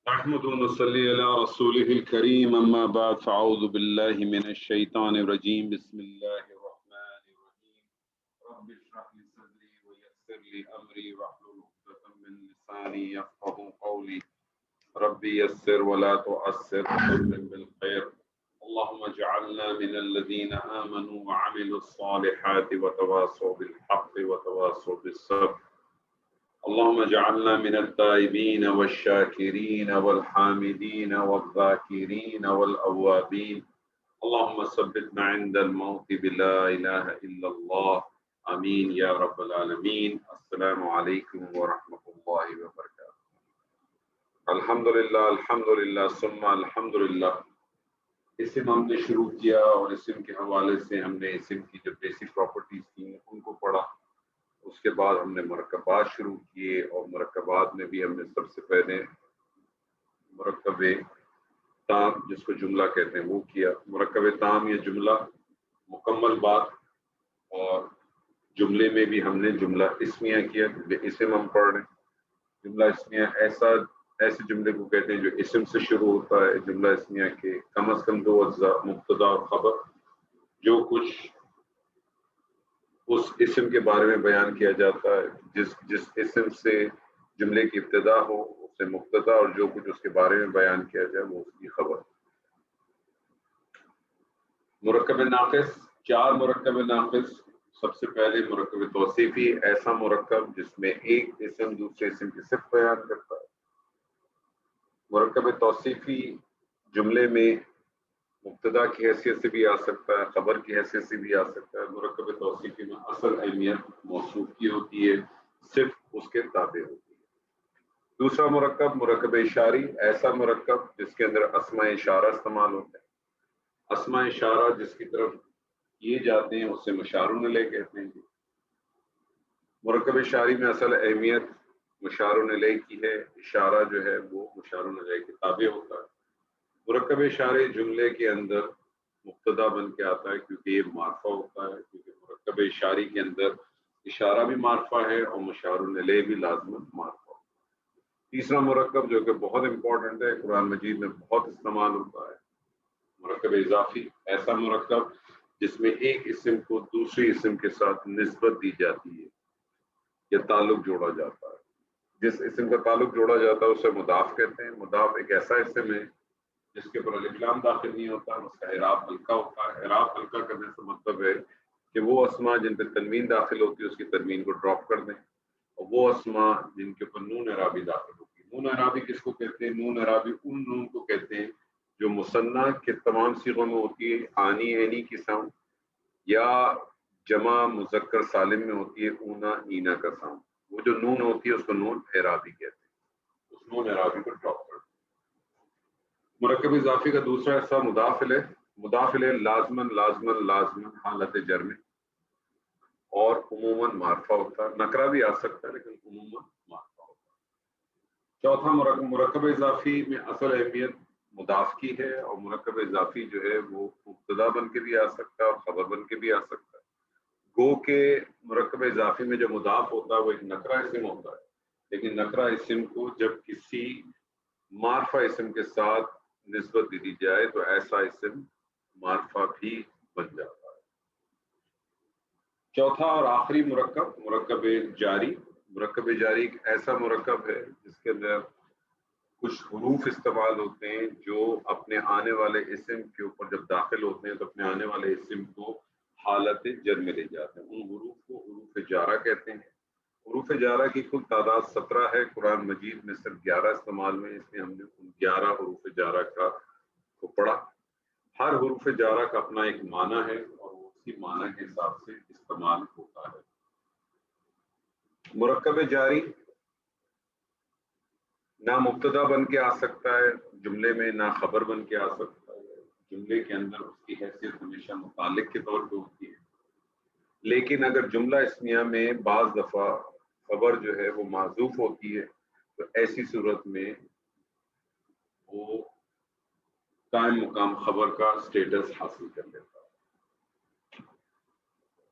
نحمد ونصلي على رسوله الكريم أما بعد فأعوذ بالله من الشيطان الرجيم بسم الله الرحمن الرحيم رب اشرح لي صدري ويسر لي أمري واحلل عقدة من لساني يفقهوا قولي ربي يسر ولا تعسر ويسر بالخير اللهم اجعلنا من الذين آمنوا وعملوا الصالحات وتواصوا بالحق وتواصوا بالصبر اللهم اجعلنا من التائبين والشاكرين والحامدين والذاكرين والأوابين اللهم ثبتنا عند الموت بلا إله إلا الله آمين يا رب العالمين السلام عليكم ورحمة الله وبركاته الحمدللہ ثم الحمدللہ اسم ہم نے شروع کیا اور اسم کے حوالے سے ہم نے اسم کی جو بیسک پراپرٹیز تھیں ان کو پڑھا. اس کے بعد ہم نے مرکبات شروع کیے اور مرکبات میں بھی ہم نے سب سے پہلے مرکب تام جس کو جملہ کہتے ہیں وہ کیا. مرکب تام یا جملہ مکمل بات، اور جملے میں بھی ہم نے جملہ اسمیہ کیا. اسم ہم پڑھ رہے ہیں. جملہ اسمیہ ایسے جملے کو کہتے ہیں جو اسم سے شروع ہوتا ہے. جملہ اسمیہ کے کم از کم دو اجزاء مبتدا اور خبر، جو کچھ اس اسم کے بارے میں بیان کیا جاتا ہے، جس اسم سے جملے کی ابتدا ہو اسے مبتدا، اور جو کچھ اس کے بارے میں بیان کیا جائے وہ اس کی خبر. مرکب ناقص، چار مرکب ناقص. سب سے پہلے مرکب توصیفی، ایسا مرکب جس میں ایک اسم دوسرے اسم کی صفت بیان کرتا ہے. مرکب توصیفی جملے میں مبتدا کی حیثیت سے بھی آ سکتا ہے، خبر کی حیثیت سے بھی آ سکتا ہے. مرکب توصیفی میں اصل اہمیت موصوف کی ہوتی ہے، صرف اس کے تابع ہوتی ہے. دوسرا مرکب مرکب اشاری، ایسا مرکب جس کے اندر اسماء اشارہ استعمال ہوتے ہیں. اسماء اشارہ جس کی طرف کیے جاتے ہیں اسے مشار الیہ کہتے ہیں. مرکب اشاری میں اصل اہمیت مشار الیہ کی ہے، اشارہ جو ہے وہ مشار الیہ کے تابع ہوتا ہے. مرکب اشارے جملے کے اندر مبتدا بن کے آتا ہے کیونکہ یہ معرفہ ہوتا ہے، کیونکہ مرکب اشاری کے اندر اشارہ بھی معرفہ ہے اور مشار الیہ بھی لازماً معرفہ ہوتا ہے. تیسرا مرکب جو کہ بہت امپورٹنٹ ہے، قرآن مجید میں بہت استعمال ہوتا ہے، مرکب اضافی، ایسا مرکب جس میں ایک اسم کو دوسری اسم کے ساتھ نسبت دی جاتی ہے یا تعلق جوڑا جاتا ہے. جس اسم کا تعلق جوڑا جاتا ہے اسے مضاف کہتے ہیں. مضاف ایک ایسا اسم ہے جس کے اوپر الف لام داخل نہیں ہوتا، اس کا اعراب ہلکا ہوتا ہے. اعراب ہلکا کرنے سے مطلب ہے کہ وہ اسماء جن پہ تنوین داخل ہوتی ہے اس کی تنوین کو ڈراپ کر دیں، اور وہ اسماء جن کے اوپر نون اعرابی داخل ہوتی ہے. نون اعرابی کس کو کہتے ہیں؟ نون اعرابی ان نون کو کہتے ہیں جو مثنیٰ کے تمام صیغوں میں ہوتی ہے، آنی اینی کی ساؤنڈ، یا جمع مذکر سالم میں ہوتی ہے اونا اینا کا ساؤنڈ. وہ جو نون ہوتی ہے اس کو نون اعرابی کہتے ہیں. اس نون اعرابی کو ڈراپ کر دیں. مرکب اضافی کا دوسرا حصہ مضاف الیہ. مضاف الیہ لازماً حالت جر میں اور عموماً معرفہ ہوتا ہے. نکرہ بھی آ سکتا ہے لیکن عموماً معرفہ ہوتا ہے. چوتھا مرکب اضافی میں اصل اہمیت مضاف کی ہے، اور مرکب اضافی جو ہے وہ مبتدا بن کے بھی آ سکتا ہے اور خبر بن کے بھی آ سکتا ہے. گو کہ مرکب اضافی میں جو مضاف ہوتا ہے وہ ایک نکرہ اسم ہوتا ہے، لیکن نکرہ اسم کو جب کسی معرفہ اسم کے ساتھ نسبت دی جائے تو ایسا اسم معرفہ بھی بن جاتا ہے. چوتھا اور آخری مرکب جاری. مرکب جاری ایک ایسا مرکب ہے جس کے اندر کچھ حروف استعمال ہوتے ہیں جو اپنے آنے والے اسم کے اوپر جب داخل ہوتے ہیں تو اپنے آنے والے اسم کو حالت جر میں لے جاتے ہیں. ان حروف کو حروف جارہ کہتے ہیں. حروف جارہ کی کل تعداد 17 ہے. قرآن مجید میں صرف 11 استعمال میں، اس لیے ہم نے ان 11 حروف جارہ کو پڑھا. ہر حروف جارہ کا اپنا ایک معنی ہے اور وہ اسی معنی کے حساب سے استعمال ہوتا ہے. مرکب جاری نہ مبتدا بن کے آ سکتا ہے جملے میں، نہ خبر بن کے آ سکتا ہے. جملے کے اندر اس کی حیثیت ہمیشہ متعلق کے طور پہ ہوتی ہے، لیکن اگر جملہ اسمیہ میں بعض دفعہ خبر جو ہے وہ معذوف ہوتی ہے تو ایسی صورت میں وہ قائم مقام خبر کا سٹیٹس حاصل کر لیتا ہے.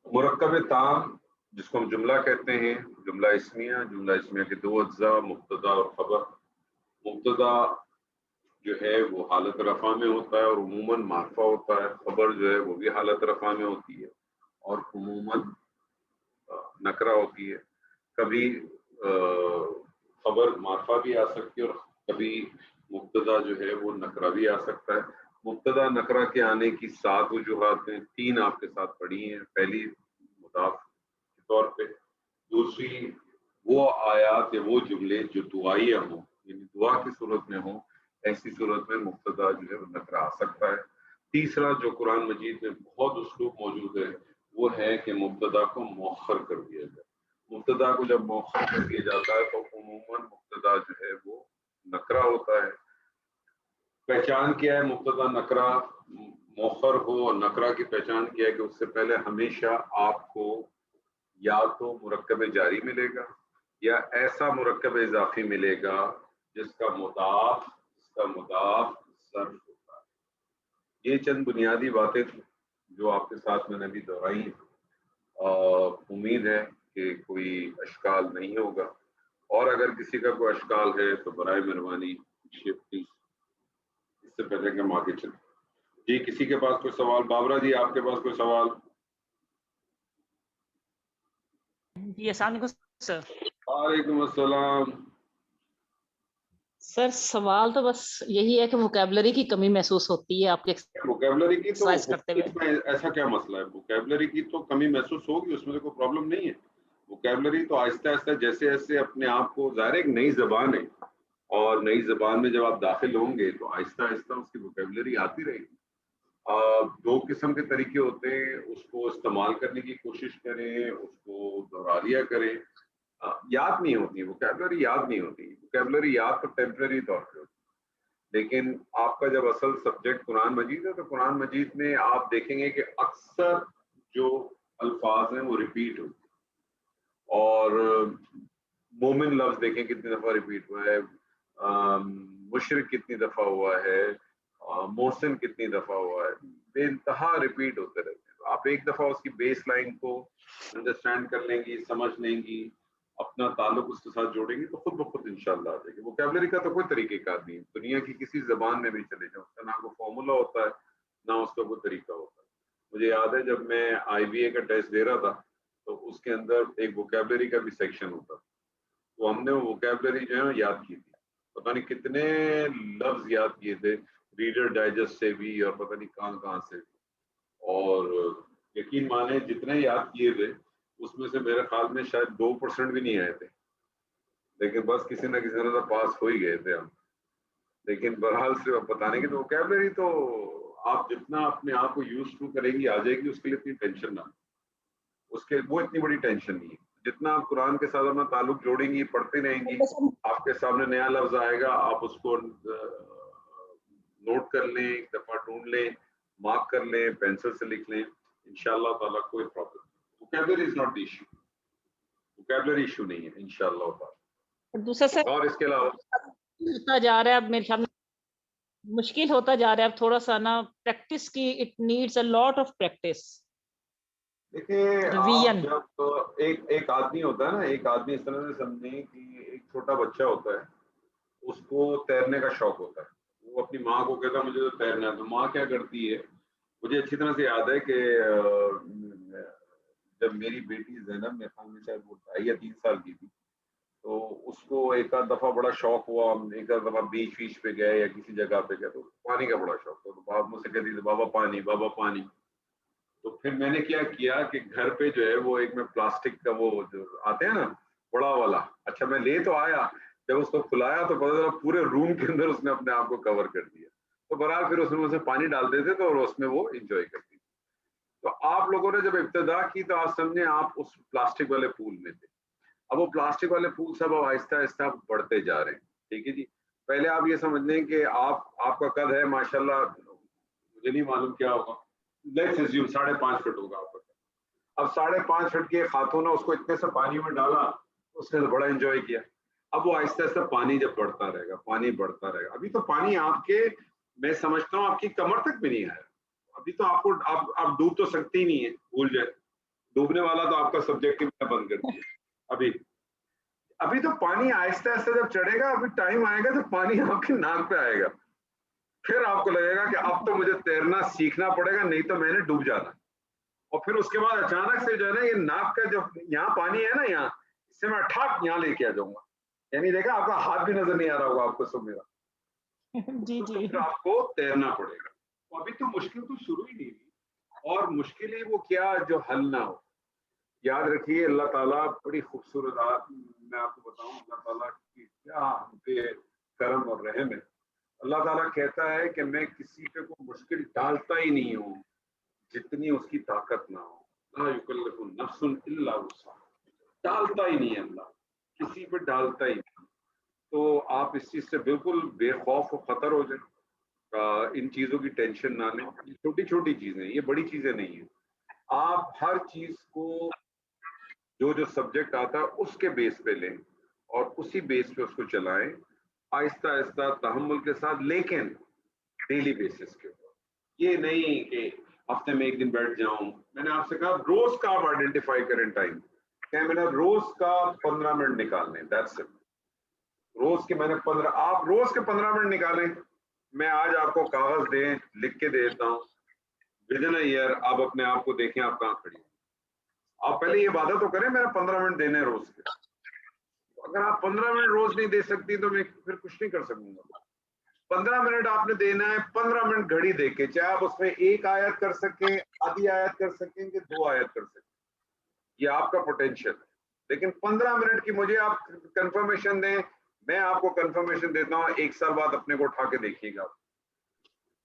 مرکب تام جس کو ہم جملہ کہتے ہیں، جملہ اسمیہ کے دو اجزاء مبتدا اور خبر. مبتدا جو ہے وہ حالت رفع میں ہوتا ہے اور عموماً معرفہ ہوتا ہے. خبر جو ہے وہ بھی حالت رفع میں ہوتی ہے اور عموماً نکرہ ہوتی ہے. کبھی خبر معرفہ بھی آ سکتی ہے اور کبھی مبتدا جو ہے وہ نکرہ بھی آ سکتا ہے. مبتدا نکرہ کے آنے کی 7 وجوہات ہیں. 3 آپ کے ساتھ پڑھی ہیں. پہلی مضاف کے طور پہ، دوسری وہ آیات یا وہ جملے جو دعائیہ ہوں یعنی دعا کی صورت میں ہوں، ایسی صورت میں مبتدا جو ہے وہ نکرہ آ سکتا ہے. تیسرا جو قرآن مجید میں بہت اسلوب موجود ہے وہ ہے کہ مبتدا کو مؤخر کر دیا جائے. مبتدا کو جب مؤخر کر دیا جاتا ہے تو عموماً مبتدا جو ہے وہ نکرہ ہوتا ہے. پہچان کیا ہے مبتدا نکرہ مؤخر ہو اور نکرہ کی پہچان کیا ہے کہ اس سے پہلے ہمیشہ آپ کو یا تو مرکب جاری ملے گا یا ایسا مرکب اضافی ملے گا جس کا مضاف ظرف ہوتا ہے. یہ چند بنیادی باتیں تھیں جو آپ کے ساتھ میں نے ابھی دہرائی ہیں. امید ہے کہ کوئی اشکال نہیں ہوگا، اور اگر کسی کا کوئی اشکال ہے تو برائے مہربانی پلیز اس سے پہلے کہ ہم آگے چلیں. جی کسی کے پاس کوئی سوال؟ بابرا جی آپ کے پاس کوئی سوال؟ جی السلام علیکم سر. وعلیکم السلام. سر سوال تو بس یہی ہے کہ ووکیبلری کی کمی محسوس ہوتی ہے آپ کے ووکیبلری کی تو ایکسرسائز کرتے ہوئے. اس میں ایسا کیا مسئلہ ہے؟ ووکیبلری کی تو کمی محسوس ہوگی، اس میں تو کوئی پرابلم نہیں ہے. ووکیبلری تو آہستہ آہستہ جیسے جیسے اپنے آپ کو، ظاہر ایک نئی زبان ہے اور نئی زبان میں جب آپ داخل ہوں گے تو آہستہ آہستہ اس کی ووکیبلری آتی رہے گی. 2 قسم کے طریقے ہوتے ہیں، اس کو استعمال کرنے کی کوشش کریں، اس کو دہرا لیا کریں. یاد نہیں ہوتی ووکیبلری، یاد نہیں ہوتی ووکیبلری. یاد تو ٹیمپرری طور پہ ہوتی ہے، لیکن آپ کا جب اصل سبجیکٹ قرآن مجید ہے تو قرآن مجید میں آپ دیکھیں گے کہ اکثر جو الفاظ ہیں وہ ریپیٹ ہوتے ہیں. اور مومن لفظ دیکھیں کتنی دفعہ ریپیٹ ہوا ہے، مشرک کتنی دفعہ ہوا ہے، محسن کتنی دفعہ ہوا ہے، بے انتہا ریپیٹ ہوتے رہتے ہیں. تو آپ ایک دفعہ اس کی بیس لائن کو انڈرسٹینڈ کر لیں گی، سمجھ لیں گی، اپنا تعلق اس کے ساتھ جوڑیں گی تو خود بخود انشاءاللہ آ جائے گی. ووکیبلری کا تو کوئی طریقہ کار نہیں ہے، دنیا کی کسی زبان میں بھی چلے جاؤ اس کا نہ کوئی فارمولا ہوتا ہے نہ اس کا کوئی طریقہ ہوتا ہے. مجھے یاد ہے جب میں آئی بی اے کا ٹیسٹ دے رہا تھا تو اس کے اندر ایک ووکیبلری کا بھی سیکشن ہوتا، تو ہم نے ووکیبلری جو ہے یاد کی تھی. پتہ نہیں کتنے لفظ یاد کیے تھے، ریڈر ڈائجسٹ سے بھی اور پتہ نہیں کہاں سے بھی. اور یقین مانے جتنے یاد کیے تھے اس میں سے میرے خیال میں شاید 2% بھی نہیں آئے تھے، لیکن بس کسی نہ کسی طرح پاس ہو ہی گئے تھے ہم. لیکن بہرحال سے بتانے کی تو ووکیبلری تو آپ جتنا اپنے آپ کو یوز ٹو کریں گی آ جائے گی، اس کے لیے اتنی ٹینشن نہ، اس کے وہ اتنی بڑی ٹینشن نہیں ہے. جتنا آپ قرآن کے ساتھ اپنا تعلق جوڑیں گی، پڑھتے رہیں گی، آپ کے سامنے نیا لفظ آئے گا، آپ اس کو نوٹ کر لیں، ایک دفعہ ڈھونڈ لیں، مارک کر لیں، پینسل سے لکھ لیں، انشاءاللہ تعالیٰ کوئی پرابلم نہیں. Vocabulary is not the issue, vocabulary issue نہیں ہے انشاءاللہ تعالیٰ. دوسرا سر اور اس کے علاوہ ہوتا جا رہا ہے اب میرے خیال میں مشکل ہوتا جا رہا ہے اب تھوڑا سا نا پریکٹس کی، it needs a lot of practice. دیکھیں آپ ریویژن. جب ایک آدمی ہوتا ہے نا، ایک آدمی اس طرح سے سمجھیں کہ ایک چھوٹا بچہ ہوتا ہے، اس کو تیرنے کا شوق ہوتا ہے، وہ اپنی ماں کو کہتا ہے مجھے تو تیرنا ہے. تو ماں کیا کرتی ہے، مجھے اچھی طرح سے یاد ہے کہ جب میری بیٹی زینب میرے خیال میں شاید وہ 2.5 یا 3 سال کی تھی، تو اس کو ایک آدھ دفعہ بڑا شوق ہوا، ایک آدھ دفعہ بیچ ویچ پہ گئے یا کسی جگہ پہ گئے تو پانی کا بڑا شوق تھا. تو باپ مجھ سے کہتی تھی بابا پانی، بابا پانی. تو پھر میں نے کیا کہ گھر پہ جو ہے وہ ایک میں پلاسٹک کا وہ جو آتے ہیں نا بڑا والا، اچھا میں لے تو آیا، جب اس کو کھلایا تو پتا چلا پورے روم کے اندر اس نے اپنے آپ کو کور کر دیا. تو بہرحال پھر اس میں سے پانی ڈالتے تھے تو اور اس میں وہ انجوائے کرتی تھی. تو آپ لوگوں نے جب ابتدا کی تو آپ سمجھیں آپ اس پلاسٹک والے پول میں تھے. اب وہ پلاسٹک والے پول سب اب آہستہ آہستہ بڑھتے جا رہے ہیں. ٹھیک ہے جی، پہلے آپ یہ سمجھ لیں کہ آپ کا قد ہے ماشاءاللہ، مجھے نہیں معلوم کیا ہوگا، لیٹس اسیوم 5.5 فٹ ہوگا آپ کا. اب 5.5 فٹ کے خاتون نے اس کو اتنے سے پانی میں ڈالا، اس نے بڑا انجوائے کیا. اب وہ آہستہ آہستہ پانی جب بڑھتا رہے گا، پانی بڑھتا رہے گا، ابھی تو پانی آپ کے، میں سمجھتا ہوں آپ کی کمر تک بھی نہیں آیا. ابھی تو آپ کو آپ ڈوب تو سکتے ہی نہیں ہے، بھول جائے. ڈوبنے والا تو آپ کا سبجیکٹ ہی بند کر دیا ابھی. अभी तो पानी आहिस्ता आहिस्ता जब चढ़ेगा, अभी टाइम आएगा तो पानी आपके नाक पे आएगा, फिर आपको लगेगा कि अब तो मुझे तैरना सीखना पड़ेगा, नहीं तो मैंने डूब जाना। और फिर उसके बाद अचानक से जो है ना, ये नाक का जो यहाँ पानी है ना, यहाँ इससे मैं ठाक यहाँ लेके आ जाऊंगा, यानी देखा आपका हाथ भी नजर नहीं आ रहा होगा आपको सब मेरा। जी तो जी फिर आपको तैरना पड़ेगा। तो अभी तो मुश्किल तो शुरू ही नहीं हुई, और मुश्किल ही वो क्या जो हल ना हो। याद रखिए, अल्लाह ताला बड़ी खूबसूरत मैं आपको बताऊं अल्लाह ताला की क्या हम पे करम और रहम है। अल्लाह ताला कहता है कि मैं किसी पे को मुश्किल डालता ही नहीं हूँ जितनी उसकी ताकत ना हो। ला युकल्लिफु नफ्सुन इल्ला वुसअहा, डालता ही नहीं है अल्लाह, किसी पे डालता ही नहीं। तो आप इस चीज से बिल्कुल बेखौफ और खतर हो जाए, इन चीजों की टेंशन ना लें। छोटी छोटी चीजें, ये बड़ी चीजें नहीं है। आप हर चीज को जो जो सब्जेक्ट आता है उसके बेस पे लें और उसी बेस पे उसको चलाएं, आहिस्ता आहिस्ता तहम्मुल के साथ, लेकिन डेली बेसिस के ऊपर। ये नहीं कि हफ्ते में एक दिन बैठ जाऊं। मैंने आपसे कहा रोज का आप आइडेंटिफाई करें टाइम, क्या मैंने रोज का 15 मिनट निकालने, दैट्स इट। रोज के मैंने 15, आप रोज के 15 मिनट निकालें। मैं आज आपको कागज लिख के देता हूँ, विद इन अ ईयर आप अपने आप को देखें आप कहाँ खड़ी हैं। आप पहले ये वादा तो करें मेरा 15 मिनट देने हैं रोज के। अगर आप 15 मिनट रोज नहीं दे सकती तो मैं फिर कुछ नहीं कर सकूंगा। 15 मिनट आपने देना है, 15 मिनट घड़ी देके, चाहे आप उसमें एक आयत कर सकें, आधी आयत कर सकें कि 2 आयत कर सकें, ये आपका पोटेंशियल है। लेकिन 15 मिनट की मुझे आप कंफर्मेशन दें, मैं आपको कंफर्मेशन देता हूँ 1 साल बाद अपने को उठा के देखिएगा।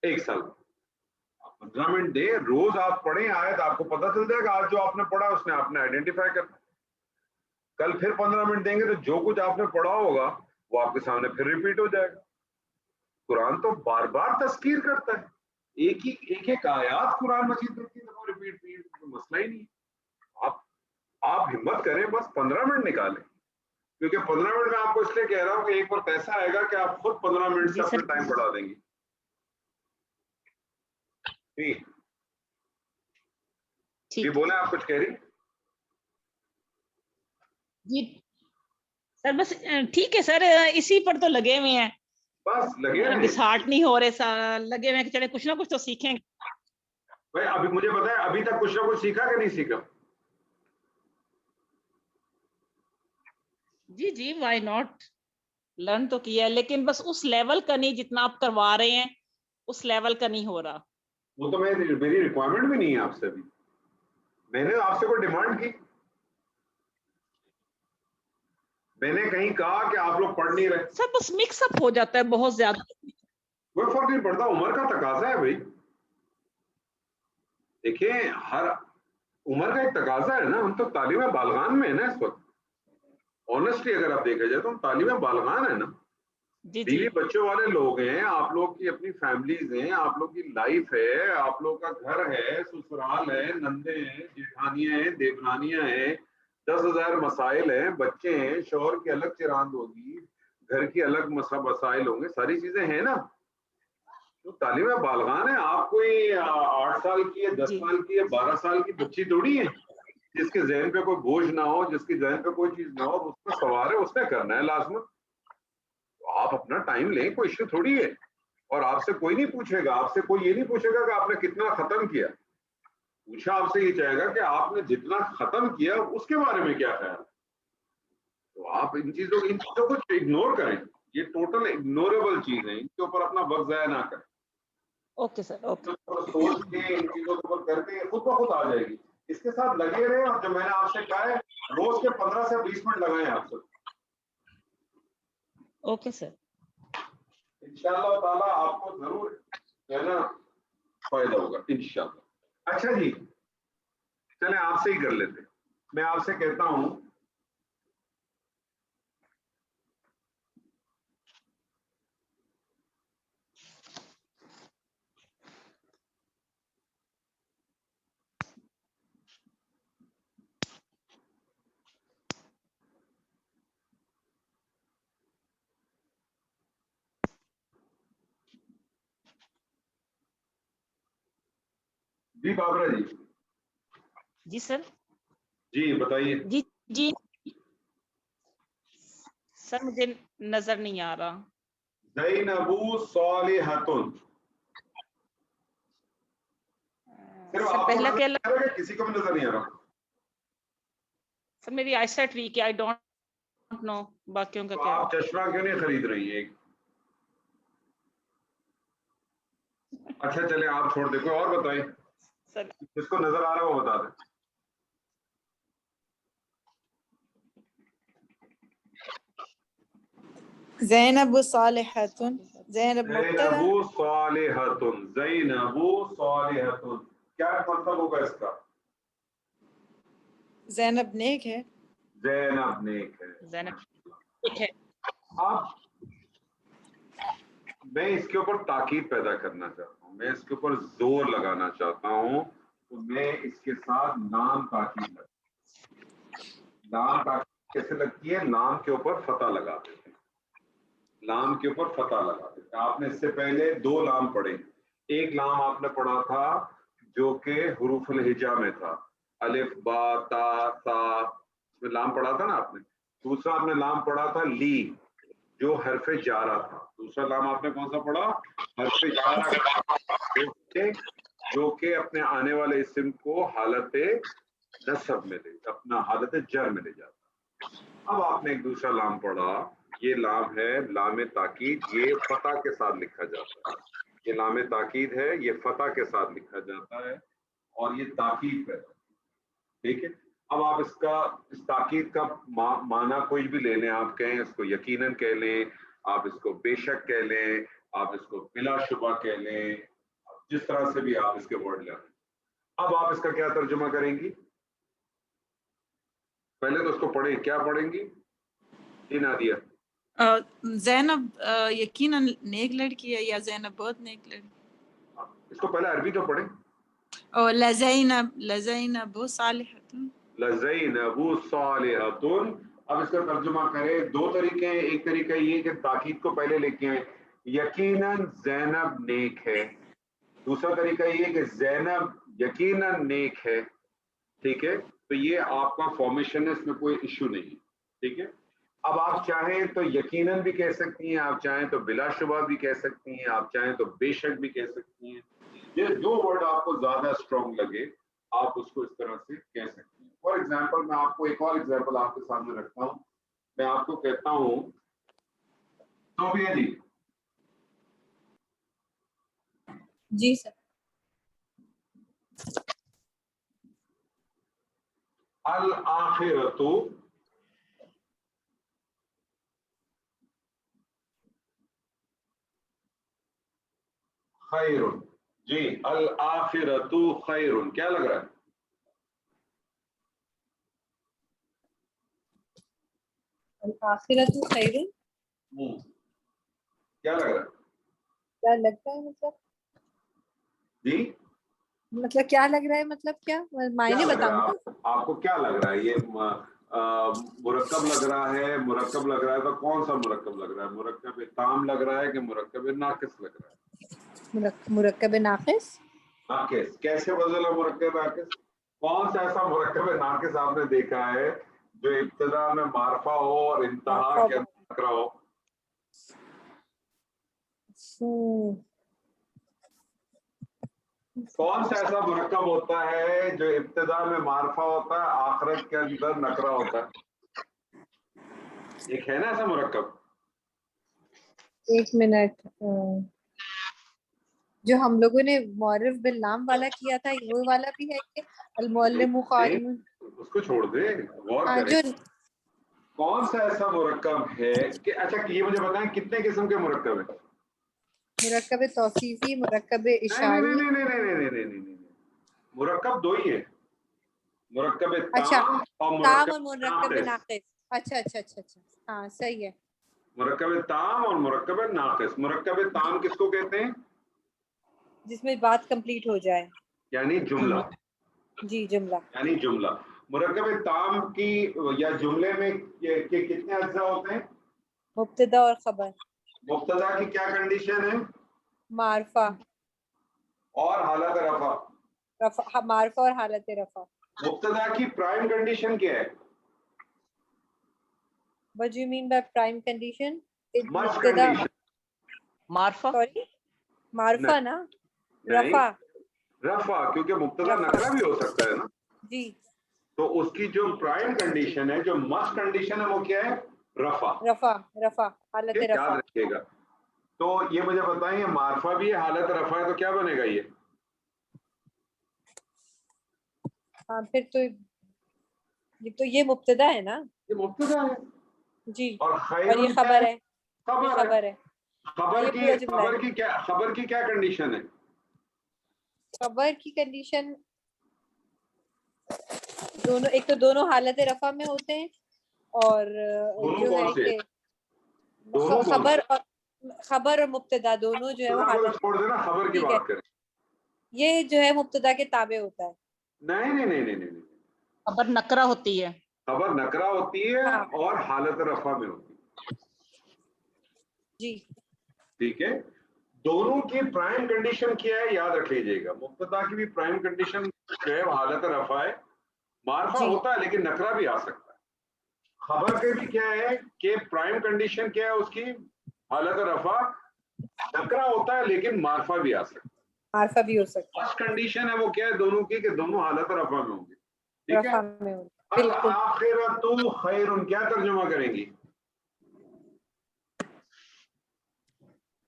1 साल बाद 15 मिनट दे, रोज आप पढ़ें आयत, आपको पता चल जाएगा आज जो आपने पढ़ा उसने आपने आइडेंटिफाई करना। कल फिर 15 मिनट देंगे तो जो कुछ आपने पढ़ा होगा वो आपके सामने फिर रिपीट हो जाएगा। कुरान तो बार बार तस्कीर करता है, एक एक आयत कुरान मजीद में रिपीट, तो मसला ही नहीं। आप हिम्मत करें, बस 15 मिनट निकालें, क्योंकि 15 मिनट में आपको इसलिए कह रहा हूं कि एक वक्त ऐसा आएगा कि आप खुद 15 मिनट से अपना टाइम बढ़ा देंगे। जी बोले, आप कुछ कह रही? जी सर, बस ठीक है सर, इसी पर तो लगे हुए हैं, बस लगे हुए हैं, डिसहार्ट नहीं हो रहे, लगे हुए हैं कि चले कुछ ना कुछ तो सीखेंगे। भाई अभी मुझे बताएं, अभी तक कुछ ना कुछ सीखा कि नहीं सीखा? जी जी, व्हाई नॉट, लर्न तो किया, लेकिन बस उस लेवल का नहीं जितना आप करवा रहे हैं, उस लेवल का नहीं हो रहा। वो तो मेरी रिक्वायरमेंट भी नहीं है आपसे। अभी मैंने आपसे कोई डिमांड की? मैंने कहीं कहा कि आप लोग पढ़ नहीं रहे? सब बस मिक्स अप हो जाता है बहुत ज्यादा। कोई फर्क नहीं पड़ता, उम्र का तकाजा है भाई। देखिए, हर उम्र का एक तकाजा है ना। हम तो तालीम बालगान में है ना इस वक्त। ऑनेस्टली अगर आप देखा जाए तो हम तालीम बालगान है ना। बीवी बच्चों वाले लोग हैं, आप लोग की अपनी फैमिलीज हैं, आप लोग की लाइफ है, आप लोग का घर है, ससुराल है, नंदे हैं, जेठानियां हैं, देवरानियां हैं, 10,000 मसाइल हैं, बच्चे हैं, शौहर की अलग चिरांद होगी, घर की अलग मसाइल होंगे, सारी चीजें हैं ना। तो तालीम बालगान है। आप कोई 8 साल की है, 10 साल की है, 12 साल की बच्ची थोड़ी है जिसके जहन पे कोई बोझ ना हो, जिसके जहन पे कोई चीज ना हो, उसका सवार है, उसने करना है लाजमत। तो आप अपना टाइम लें, कोई इश्यू थोड़ी है। और आपसे कोई नहीं पूछेगा, आपसे कोई ये नहीं पूछेगा कि आपने कितना खत्म किया। पूछा आपसे ये चाहेगा कि आपने जितना खत्म किया उसके बारे में क्या ख्याल। तो आप इन चीजों को इग्नोर करें। ये टोटल इग्नोरेबल चीज है, इनके ऊपर अपना वक्त जाया ना करें। Okay sir, okay. सोच के इन चीजों के ऊपर करके खुद ब खुद आ जाएगी। इसके साथ लगे रहे, और जो मैंने आपसे कहा है रोज के 15 से 20 मिनट लगाएं आप सब। Okay sir. इंशाअल्लाह ताला आपको जरूर है ना फायदा होगा इंशाअल्लाह। अच्छा जी, चले आपसे ही कर लेते। मैं आपसे कहता हूं, जी बाबरा जी। जी सर। जी बताइए। जी जी, सर मुझे नजर नहीं आ रहा. ज़ैनबु सालिहतुन. सिर्फ सर आपको पहला नजर क्या आ रहा है, किसी को भी नजर नहीं आ रहा? सर मेरी आईसाइट वीक है, आई डोंट नो बाकियों का तो क्या. आप चश्मा क्यों नहीं खरीद रही है? अच्छा चले आप छोड़ दे, कोई और बताएं सर जिसको नजर आ रहा है वो बता दे. ज़ैनबु सालिहतुन, ज़ैनब मुब्तदा, ज़ैनबु सालिहतुन. ज़ैनबु सालिहतुन, क्या मतलब होगा इसका? ज़ैनब नेक है. ज़ैनब नेक है. ज़ैनब ठीक है. अब मैं इसके ऊपर ताकीद पैदा करना चाहता हूँ, मैं इसके ऊपर जोर लगाना चाहता हूँ, तो मैं इसके साथ नाम ताकीद लगता. नाम ताकीद कैसे लगती है? नाम के ऊपर फतह लगा देते हैं. लाम के ऊपर फतह लगा देते हैं. आपने इससे पहले दो लाम पढ़े. एक लाम आपने पढ़ा था जो कि हुरूफुल हिजा में था, अलिफ बा ता सा, इसमें लाम पढ़ा था ना आपने. दूसरा आपने लाम पढ़ा था ली, जो हरफ जारा था. दूसरा लाम आपने कौन सा पढ़ा? हरफ जारा, जो कि अपने आने वाले इस्म को हालत नसब में ले, अपना हालत जर में ले जाता. अब आपने एक दूसरा लाम पढ़ा, ये लाम है लाम ताकीद, ये फतह के साथ लिखा जाता है. ये लाम ताकीद है, ये फतह के साथ लिखा जाता है और ये ताकीद है. ठीक है. अब आप इसका इस ताकीद का माना कोई भी ले लें. आप कहें इसको यकीनन कह लें, आप इसको बेशक कह लें, आप इसको बिलाशुबा कह लें, जिस तरह से भी आप इसके वर्ड लें. अब आप इसका क्या तर्जुमा करेंगी? पहले तो उसको पढ़ें. क्या पढ़ेंगी जी नादिया? ज़ैनब यकीनन नेक लड़की है, या ज़ैनब बहुत नेक लड़की. इसको पहले अरबी तो पढ़ें. और लज़ैनबु सालिहतुन, लज़ैनबु सालिहतुन. अब इसका तर्जुमा करें. दो तरीके हैं. एक तरीका ये कि ताकीद को पहले लेके आए, यकीनन ज़ैनब नेक है. दूसरा तरीका ये कि ज़ैनब यकीनन नेक है. ठीक है. तो ये आपका फॉर्मेशन है, इसमें कोई इशू नहीं है. ठीक है. अब आप चाहें तो यकीनन भी कह सकती हैं, आप चाहें तो बिलाशुबा भी कह सकती हैं, आप चाहें तो बेशक भी कह सकती हैं. ये जो वर्ड आपको ज्यादा स्ट्रॉन्ग लगे आप उसको इस तरह से कह सकती हैं. फॉर एग्जाम्पल मैं आपको एक और एग्जाम्पल आपके सामने रखता हूँ. मैं आपको कहता हूँ सोफिया जी, जी सर. अल आखिरतु खैरुन. जी, अल आखिरतु खैरुन, क्या लग रहा है? आखिरतु खैरुन, क्या लग रहा है क्या लगता है? जी? मतलब क्या लग रहा है, मतलब क्या मायने बताऊं? आपको क्या लग रहा है? ये मुरक्कब लग रहा है, मुरक्कब लग रहा है तो कौन सा मुरक्कब लग रहा है? मुरक्कब ताम लग रहा है कि मुरक्कब नाकिस लग रहा है? मुरक्कब नाकिस. नाकिस कैसे बदला मुरक्कब नाकिस? कौन सा ऐसा मुरक्कब नाकिस आपने देखा है जो इब्तिदा में मारफा हो और इंतहा के अंदर नकरा हो? कौन सा ऐसा मुरक्कब होता है जो इब्तिदा में मारफा होता है, आखिरत के अंदर नकरा होता है? एक है ना ऐसा मुरक्कब. एक मिनट, जो हम लोगों ने मौरफ बिल नाम वाला किया था, वो वाला भी है कि अल-मुअल्लिमु क़ाइमुन? उसको छोड़ दे, गौर करें. जो कौन सा ऐसा मुरक्कब है कि अच्छा ये मुझे बताएं कितने किस्म के मुरक्कब है? मुरक्कब तौसीफी, मुरक्कब नहीं नहीं इशारी. नहीं नहीं नहीं नहीं नहीं नहीं नहीं. मुरक्कब दो ही है, मुरक्कब अच्छा, ताम और ताम और मुरक्कब मुरक्कब नाकिस. नाकिस. अच्छा अच्छा अच्छा अच्छा, हाँ सही है. मुरक्कब ताम और मुरक्कब नाकिस. मुरक्कब ताम किसको कहते हैं? जिसमें बात कंप्लीट हो जाए, यानी जुमला. जी जुमला. यानी जुमला. मुरक्कब ताम की या जुमले में के कितने अज्जा होते हैं? मुब्तदा और खबर. मुब्तदा की क्या कंडीशन है? मारफा. और हालत रफा. रफा, मारफा और हालत रफा. मुब्तदा की प्राइम कंडीशन क्या है? What do you mean by prime condition? It must मुब्तदा, कंडीशन, मार्फा sorry, मार्फा ना, नहीं रफा रफा, क्योंकि मुब्तदा रफा। नकरा भी हो सकता है ना। जी, तो उसकी जो प्राइम कंडीशन है, जो मस्ट कंडीशन है, वो क्या है? रफा। रफा रफा, हालत ठीक, याद रफा। रखिएगा। तो ये मुझे बताएं, ये मार्फा भी है, हालत रफा है, तो क्या बनेगा ये? हाँ, फिर तो ये मुब्तदा है ना ये मुब्तदा है जी, और और खैरुन ये क्या खबर है? है, ये खबर है। खबर है, खबर ये की पूरा जुमला है। खबर की क्या कंडीशन है? खबर की कंडीशन दोनों, एक तो दोनों हालत रफा में होते हैं, और दोनों जो है कौन से? ये दोनों कौन खबर से? और मुब्तदा दोनों जो है वो मुब्तदा को तो हालत, छोड़ देना, खबर की ठीक है, बात करें। ये जो है मुब्तदा के ताबे होता है। नहीं नहीं नहीं नहीं नहीं, खबर नकरा होती है। खबर नकरा होती है हाँ। और हालत रफा में होती है। जी, ठीक है, दोनों की प्राइम कंडीशन क्या है याद रख लीजिएगा। मुब्तदा की भी प्राइम कंडीशन जो है वो हालत रफा है, मार्फा जी। होता है लेकिन नकरा भी आ सकता है। खबर के भी क्या है कि प्राइम कंडीशन क्या है उसकी? हालत रफा, नकरा होता है लेकिन मार्फा भी आ सकता है। मार्फा भी हो सकता फर्स्ट कंडीशन है वो क्या है दोनों की, कि दोनों हालत रफा में होंगे। है, ठीक है, रफा में हो, अल बिल्कुल। आखिरतु खैरुन क्या तर्जुमा करेंगी?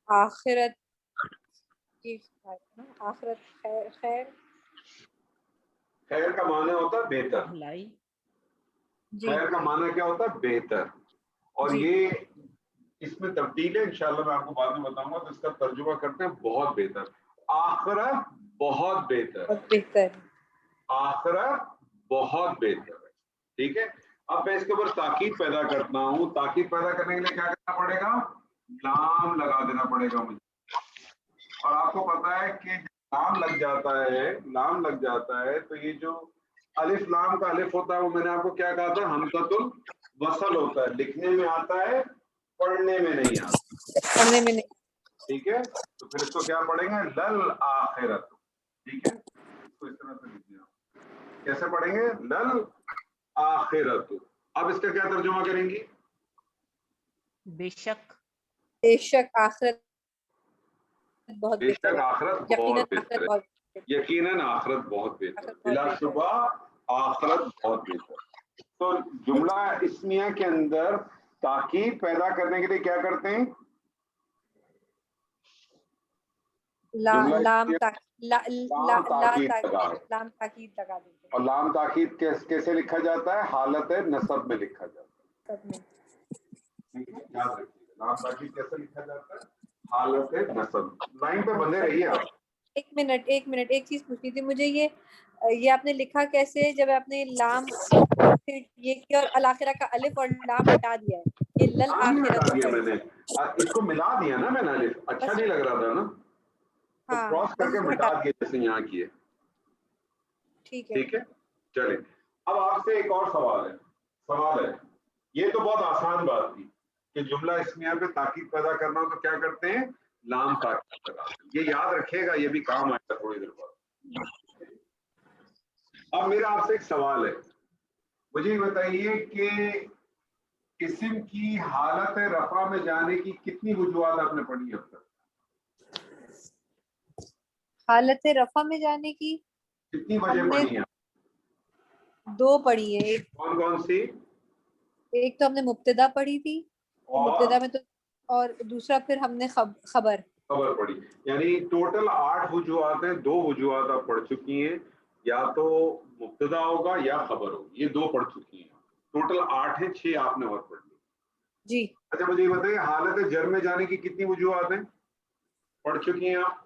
आखिरत की, आखिरत खैर, खैर खैर का माना होता है बेहतर। भलाई। जी खैर का माना क्या होता है? बेहतर। और जी। ये इसमें तब्दील है, इंशाल्लाह मैं आपको बाद में बताऊंगा। तो इसका तर्जुमा करते हैं बहुत बेहतर। आखिरत बहुत बेहतर, बहुत बेहतर। आखिरत बहुत बेहतर है। ठीक है, अब मैं इसके ऊपर ताकीद पैदा करता हूँ। ताकीद पैदा करने के लिए क्या करना पड़ेगा? लाम लगा देना पड़ेगा मुझे। और आपको पता है कि लाम लग जाता है, लाम लग जाता है तो ये जो अलिफ लाम का अलिफ होता है वो मैंने आपको क्या कहा था? हमज़तुल वसल होता है, लिखने में आता है, पढ़ने में नहीं आता। पढ़ने में नहीं। ठीक है, तो फिर इसको क्या पढ़ेंगे? लल आखिरत। ठीक है, इसको इस तरह से लिखना। कैसे पढ़ेंगे? लल आखिरत। अब इसका क्या तर्जुमा करेंगी? बेशक। बेशक आखिरत बहुत बेशक बेहतर है, आखिरत यकीनन बहुत आखिरत बेहतर है, बहुत बेहतर है, यकीनन आखिरत बहुत बेहतर, आखिरत बहुत बेहतर बिलाशुबा आखिरत बहुत बेहतर। तो जुमला इस्मिया के अंदर ताकीद पैदा करने के लिए क्या करते हैं? जुमला लाम इस्मिया लाम ताकीद लगा है। लाम ताकीद लगा देते हैं और लाम ताकीद कैसे लिखा जाता है? हालत नसब में लिखा जाता है। सब में। ठीक है, याद रखिएगा लाम ताकीद कैसे लिखा जाता है? हालत नसब। लाइन पे बंधे रहिए आप। एक मिनट, एक चीज पूछनी थी मुझे। ये आपने लिखा कैसे, जब आपने लाम फिर ये किया और अल आखिरा का अलिफ और लाम हटा दिया है, ये लल लाम नहीं आखिरत हटा दिया है। मैंने, इसको मिला दिया ना मैंने अलिफ, अच्छा बस, नहीं लग रहा था ना, तो हाँ क्रॉस बस करके इसको मिटा हटा, दिए जैसे यहाँ किए। ठीक है। ठीक है, चलिए अब आपसे एक और सवाल है। ये तो बहुत आसान बात थी कि जुमला इस्मिया पे ताकीद पैदा करना हो तो क्या करते हैं? लाम ताकीद लगाते हैं। ये याद रखिएगा, ये भी काम आएगा थोड़ी देर बाद। अब मेरा आपसे एक सवाल है, मुझे ये बताइए कि इस्म की हालत रफा में जाने की कितनी वजूहात आपने पढ़ी अब तक? हालत रफा में जाने की कितनी वजह हमने पढ़ी है? 2 पढ़ी है। कौन कौन सी? एक तो हमने मुब्तदा पढ़ी थी, और मुब्तदा में तो, और दूसरा फिर हमने खबर खबर पढ़ी। यानी टोटल 8 वजूहात हैं, 2 वजूहात आप पढ़ चुकी हैं, या तो मुब्तदा होगा या खबर होगी, ये 2 पढ़ चुकी हैं। टोटल 8 है, 6 आपने और पढ़ ली। जी। अच्छा मुझे ये बताइए हालत जर में जाने की कितनी वजूहात हैं पढ़ चुकी हैं आप?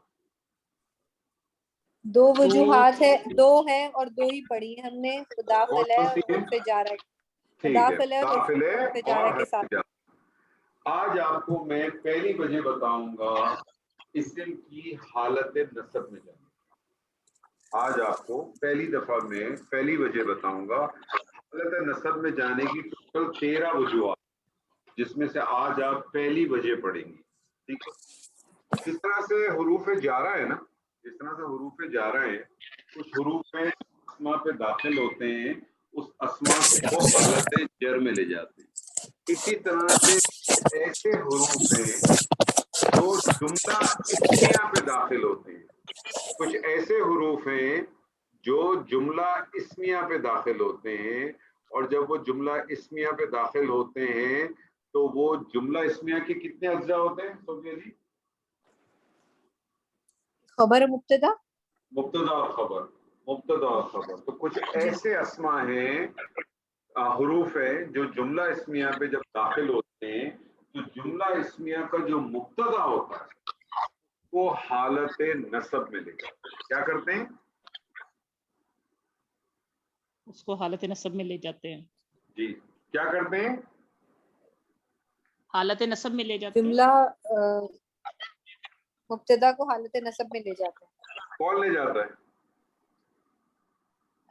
2 वजूहात है, 2 है और 2 ही पढ़ी है हमने। कौन मुदाफिल है कौन और सी हैं? उर्फ जारा, ठीक है, मुदाफिल है और दाखिले उर्फ जारा और के साथ। हर्फ। आज आपको मैं पहली वजह बताऊंगा इस्म की हालत नसब में जाने। आज आपको पहली दफा में पहली वजह बताऊंगा हालत नसब में जाने की। टोटल 13 वजूहात, जिसमें से आज आप पहली वजह पढ़ेंगी। ठीक है, जिस तरह से हरूफ जारा है ना, जिस तरह से हरूफ जारा है, उस हरूफ में अस्मा पे दाखिल होते हैं, उस अस्मा को हालत जर में ले जाते हैं। اسی طرح سے ایسے حروف ہیں جو جملہ اسمیہ پہ داخل ہوتے ہیں. کچھ ایسے حروف ہیں جو جملہ اسمیہ پہ داخل ہوتے ہیں, اور جب وہ جملہ اسمیہ پہ داخل ہوتے ہیں تو وہ جملہ اسمیہ کے کتنے اجزاء ہوتے ہیں سوفیا جی؟ خبر مبتدا, مبتدا اور خبر, مبتدا اور خبر. تو کچھ ایسے اسما ہیں, حروف ہیں جو جملہ اسمیہ پہ جب داخل ہوتے ہیں تو جملہ اسمیہ کا جو مبتدا ہوتا ہے وہ حالت نصب میں لے جاتے ہیں. کیا کرتے ہیں؟ اس کو حالت نصب میں لے جاتے ہیں. جی کیا کرتے ہیں؟ حالت نصب میں لے جاتے ہیں. جملہ مبتدا کو حالت نصب میں لے جاتے ہیں. کون لے جاتا ہے؟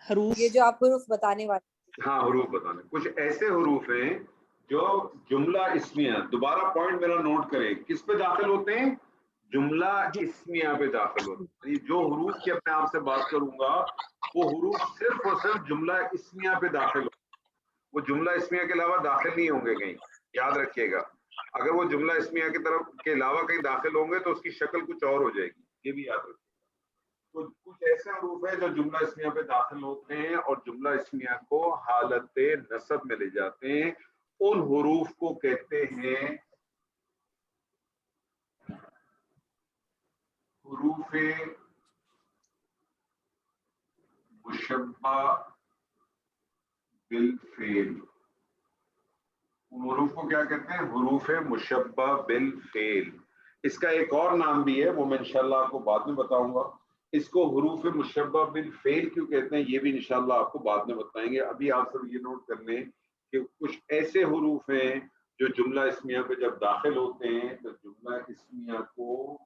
حروف. یہ جو آپ حروف بتانے والے. ہاں حروف بتانے. کچھ ایسے حروف ہیں جو جملہ اسمیہ, دوبارہ پوائنٹ میرا نوٹ کریں, کس پہ داخل ہوتے ہیں؟ جملہ اسمیہ پہ داخل ہوتے ہیں. جو حروف کی اپنے آپ سے بات کروں گا وہ حروف صرف اور صرف جملہ اسمیہ پہ داخل ہوتے ہیں, وہ جملہ اسمیہ کے علاوہ داخل نہیں ہوں گے کہیں. یاد رکھیے گا, اگر وہ جملہ اسمیہ کی طرف کے علاوہ کہیں داخل ہوں گے تو اس کی شکل کچھ اور ہو جائے گی, یہ بھی یاد رکھیے گا. تو کچھ ایسے حروف ہیں جو جملہ اسمیہ پہ داخل ہوتے ہیں اور جملہ اسمیہ کو حالت نصب میں لے جاتے ہیں. ان حروف کو کہتے ہیں حروف مشبہ بالفعل. حروف کو کیا کہتے ہیں؟ حروف مشبہ بالفعل. اس کا ایک اور نام بھی ہے, وہ میں انشاءاللہ آپ کو بعد میں بتاؤں گا. اس کو حروف مشبہ بالفعل کیوں کہتے ہیں یہ بھی انشاءاللہ آپ کو بعد میں بتائیں گے. ابھی آپ سب یہ نوٹ کر لیں کہ کچھ ایسے حروف ہیں جو جملہ اسمیہ پہ جب داخل ہوتے ہیں تو جملہ اسمیہ کو